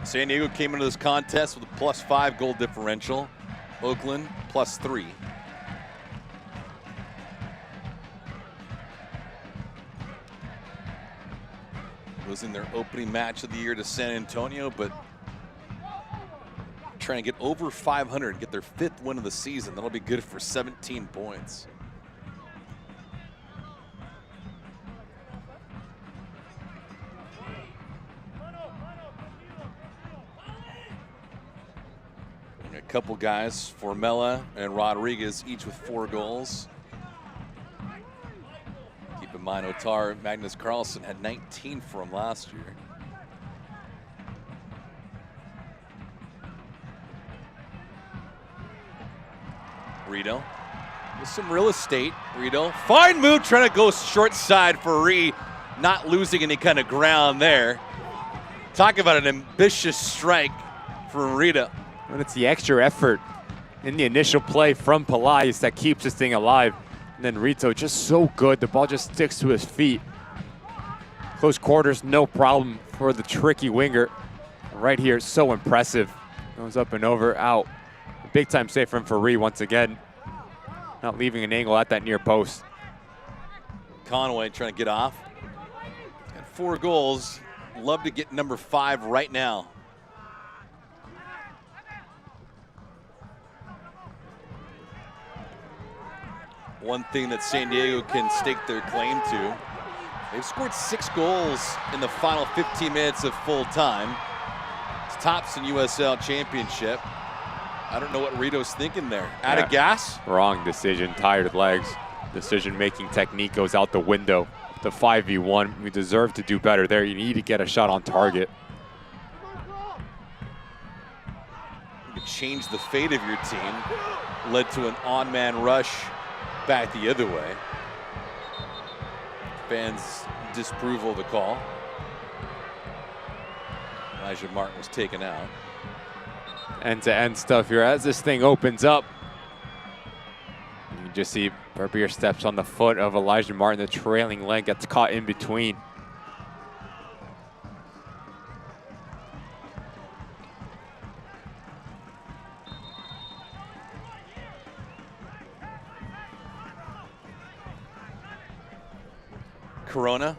San Diego came into this contest with a +5 goal differential. Oakland +3. Losing their opening match of the year to San Antonio, but trying to get over 500, get their 5th win of the season. That'll be good for 17 points. A couple guys, Formella and Rodriguez, each with 4 goals. Keep in mind, Otar Magnus Carlson had 19 for him last year. Rito with some real estate. Rito, fine move, trying to go short side for Ree, not losing any kind of ground there. Talk about an ambitious strike from Rito. And it's the extra effort in the initial play from Elias that keeps this thing alive. And then Rito just so good. The ball just sticks to his feet. Close quarters, no problem for the tricky winger. Right here, so impressive. Goes up and over, out. Big time save from Faree once again. Not leaving an angle at that near post. Conway trying to get off. Got 4 goals. Love to get number 5 right now. One thing that San Diego can stake their claim to, they've scored 6 goals in the final 15 minutes of full time. It's tops in USL Championship. I don't know what Rito's thinking there. Out of gas? Wrong decision, tired legs. Decision-making technique goes out the window. The 5v1, we deserve to do better there. You need to get a shot on target. You change the fate of your team. Led to an on-man rush back the other way. Fans' disapproval of the call. Elijah Martin was taken out. End-to-end stuff here as this thing opens up. You just see Berbier steps on the foot of Elijah Martin. The trailing leg gets caught in between. Corona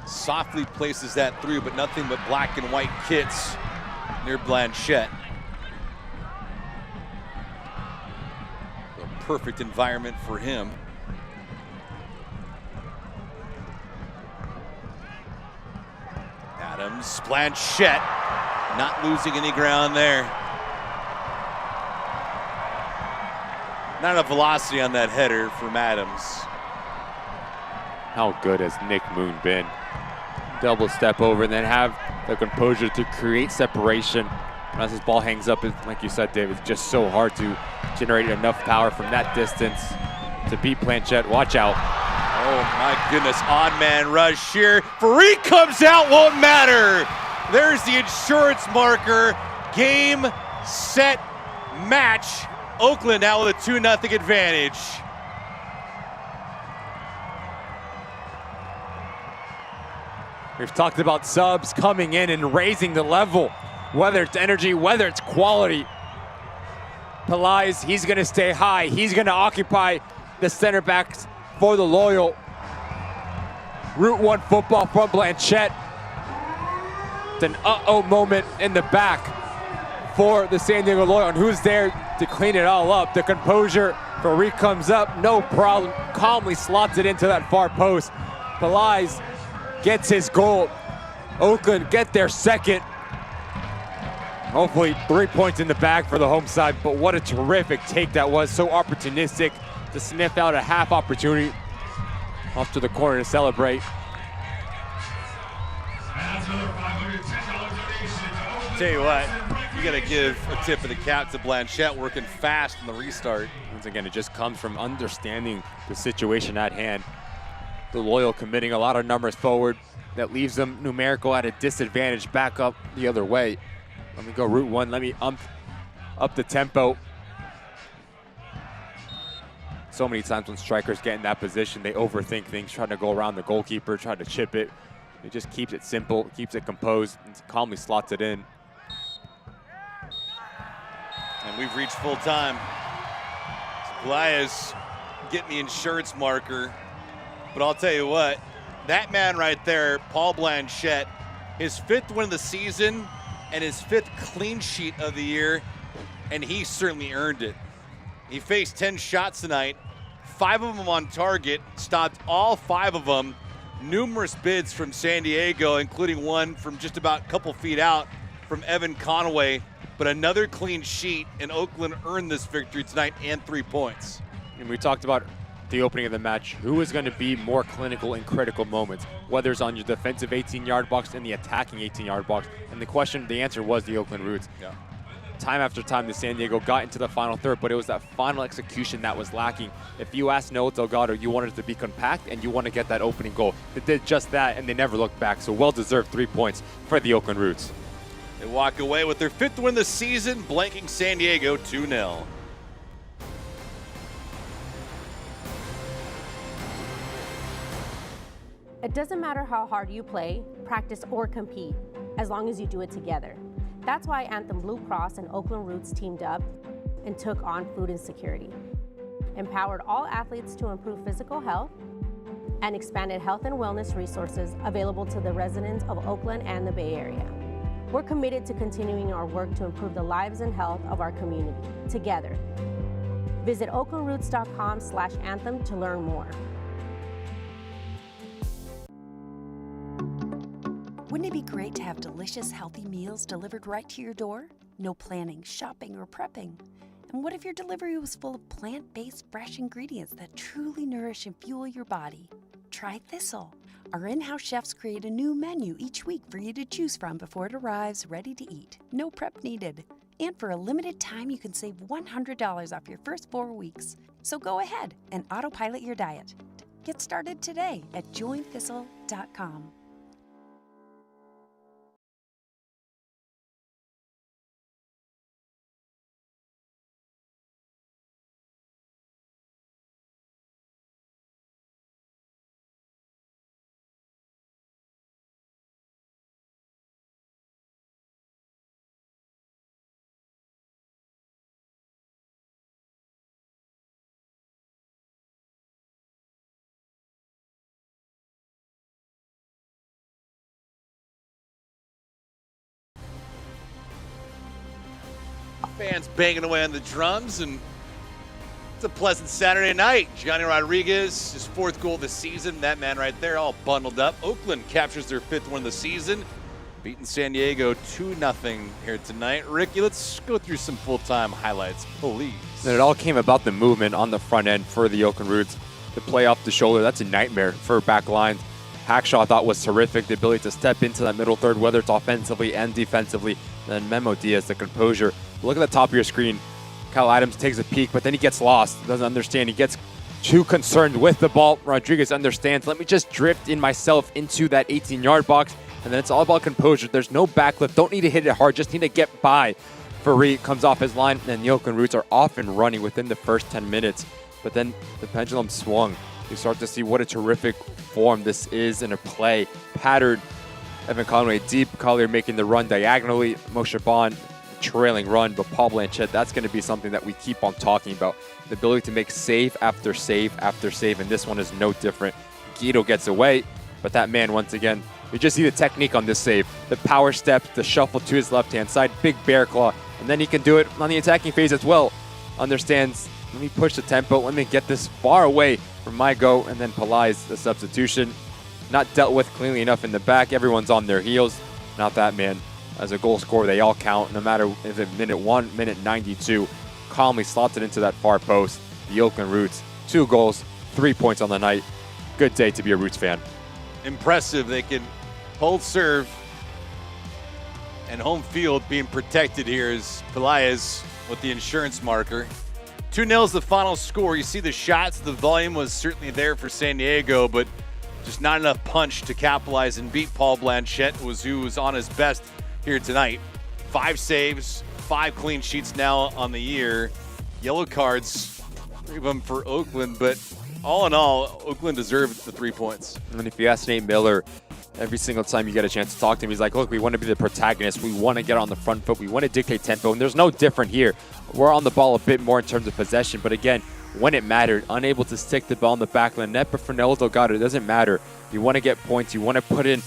softly places that through, but nothing but black and white kits near Blanchette. A perfect environment for him. Adams, Blanchette, not losing any ground there. Not enough velocity on that header from Adams. How good has Nick Moon been? Double step over and then have the composure to create separation. As this ball hangs up, like you said, Dave, it's just so hard to generate enough power from that distance to beat Blanchette. Watch out. Oh my goodness, on-man rush here. Faree comes out, won't matter. There's the insurance marker. Game, set, match. Oakland now with a 2-0 advantage. We've talked about subs coming in and raising the level, whether it's energy, whether it's quality. Elias, he's gonna stay high. He's gonna occupy the center backs for the Loyal. Route 1 football from Blanchette. It's an uh-oh moment in the back for the San Diego Loyal. And who's there to clean it all up? The composure. Faree comes up, no problem. Calmly slots it into that far post. Elias gets his goal. Oakland get their second. Hopefully 3 points in the bag for the home side, but what a terrific take that was. So opportunistic to sniff out a half opportunity. Off to the corner to celebrate. Tell you what, you gotta give a tip of the cap to Blanchette, working fast in the restart. Once again, it just comes from understanding the situation at hand. The Loyal committing a lot of numbers forward. That leaves them numerical at a disadvantage back up the other way. Let me go route 1, let me up the tempo. So many times when strikers get in that position, they overthink things, trying to go around the goalkeeper, try to chip it. It just keeps it simple, keeps it composed, and calmly slots it in. And we've reached full time. Elias getting the insurance marker. But I'll tell you what, that man right there, Paul Blanchette, his 5th win of the season and his 5th clean sheet of the year, and he certainly earned it. He faced 10 shots tonight, 5 of them on target, stopped all 5 of them. Numerous bids from San Diego, including one from just about a couple feet out from Evan Conway, but another clean sheet, and Oakland earned this victory tonight and 3 points. And we talked about the opening of the match, who is going to be more clinical in critical moments, whether it's on your defensive 18-yard box and the attacking 18-yard box. And the answer was the Oakland Roots. Yeah. Time after time, the San Diego got into the final third, but it was that final execution that was lacking. If you asked Noah Delgado, you wanted it to be compact and you want to get that opening goal. They did just that, and they never looked back. So well-deserved 3 points for the Oakland Roots. They walk away with their 5th win this season, blanking San Diego 2-0. It doesn't matter how hard you play, practice, or compete, as long as you do it together. That's why Anthem Blue Cross and Oakland Roots teamed up and took on food insecurity, empowered all athletes to improve physical health, and expanded health and wellness resources available to the residents of Oakland and the Bay Area. We're committed to continuing our work to improve the lives and health of our community, together. Visit oaklandroots.com/anthem to learn more. Wouldn't it be great to have delicious, healthy meals delivered right to your door? No planning, shopping, or prepping. And what if your delivery was full of plant-based, fresh ingredients that truly nourish and fuel your body? Try Thistle. Our in-house chefs create a new menu each week for you to choose from before it arrives ready to eat. No prep needed. And for a limited time, you can save $100 off your first 4 weeks. So go ahead and autopilot your diet. Get started today at jointhistle.com. Fans banging away on the drums, and it's a pleasant Saturday night. Johnny Rodriguez, his 4th goal of the season. That man right there, all bundled up. Oakland captures their 5th win of the season, beating San Diego 2-0 here tonight. Ricky, let's go through some full-time highlights, please. And it all came about the movement on the front end for the Oakland Roots. The play off the shoulder, that's a nightmare for back lines. Hackshaw thought was terrific, the ability to step into that middle third, whether it's offensively and defensively. And then Memo Diaz, the composure. Look at the top of your screen. Kyle Adams takes a peek, but then he gets lost, doesn't understand. He gets too concerned with the ball. Rodriguez understands, let me just drift in myself into that 18-yard box, and then it's all about composure. There's no backlift, don't need to hit it hard, just need to get by. Fareed comes off his line, and the Oakland Roots are off and running within the first 10 minutes. But then the pendulum swung. You start to see what a terrific form this is in a play. Patterned, Evan Conway deep, Collier making the run diagonally, Moshe Bond trailing run, but Paul Blanchette, that's going to be something that we keep on talking about. The ability to make save after save after save, and this one is no different. Guido gets away, but that man, once again, you just see the technique on this save. The power step, the shuffle to his left-hand side, big bear claw, and then he can do it on the attacking phase as well. Understands, let me push the tempo, let me get this far away from my go, and then Pelai's the substitution. Not dealt with cleanly enough in the back. Everyone's on their heels. Not that man. As a goal scorer, they all count, no matter if it's minute 1, minute 92. Calmly slots it into that far post. The Oakland Roots, 2 goals, 3 points on the night. Good day to be a Roots fan. Impressive. They can hold serve, and home field being protected here is Elias with the insurance marker. 2-0 is the final score. You see the shots. The volume was certainly there for San Diego, but just not enough punch to capitalize and beat Paul Blanchette, who was on his best here tonight. 5 saves, 5 clean sheets now on the year. Yellow cards, 3 of them for Oakland, but all in all, Oakland deserved the 3 points. And if you ask Nate Miller, every single time you get a chance to talk to him, he's like, look, we want to be the protagonist. We want to get on the front foot. We want to dictate tempo, and there's no different here. We're on the ball a bit more in terms of possession, but again, when it mattered, unable to stick the ball in the back of the net, but Fernando got it. It doesn't matter. You want to get points. You want to put in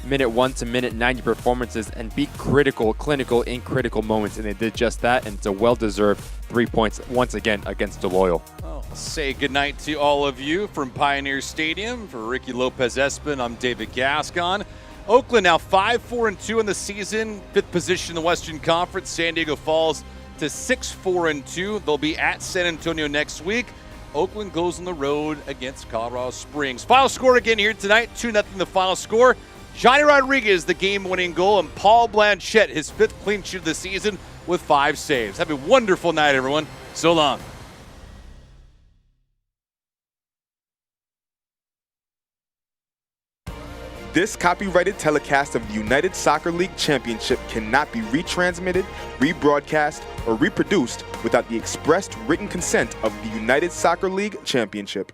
minute 1 to minute 90 performances and be critical, clinical in critical moments, and they did just that, and it's a well-deserved 3 points once again against DeLoyal. Well, say goodnight to all of you from Pioneer Stadium. For Ricky Lopez-Espin, I'm David Gascon. Oakland now 5-4-2 in the season, 5th position in the Western Conference. San Diego falls to 6-4-2. They'll be at San Antonio next week. Oakland goes on the road against Colorado Springs. Final score again here tonight, 2-0 the final score. Johnny Rodriguez, the game-winning goal, and Paul Blanchette, his 5th clean sheet of the season with 5 saves. Have a wonderful night, everyone. So long. This copyrighted telecast of the United Soccer League Championship cannot be retransmitted, rebroadcast, or reproduced without the expressed written consent of the United Soccer League Championship.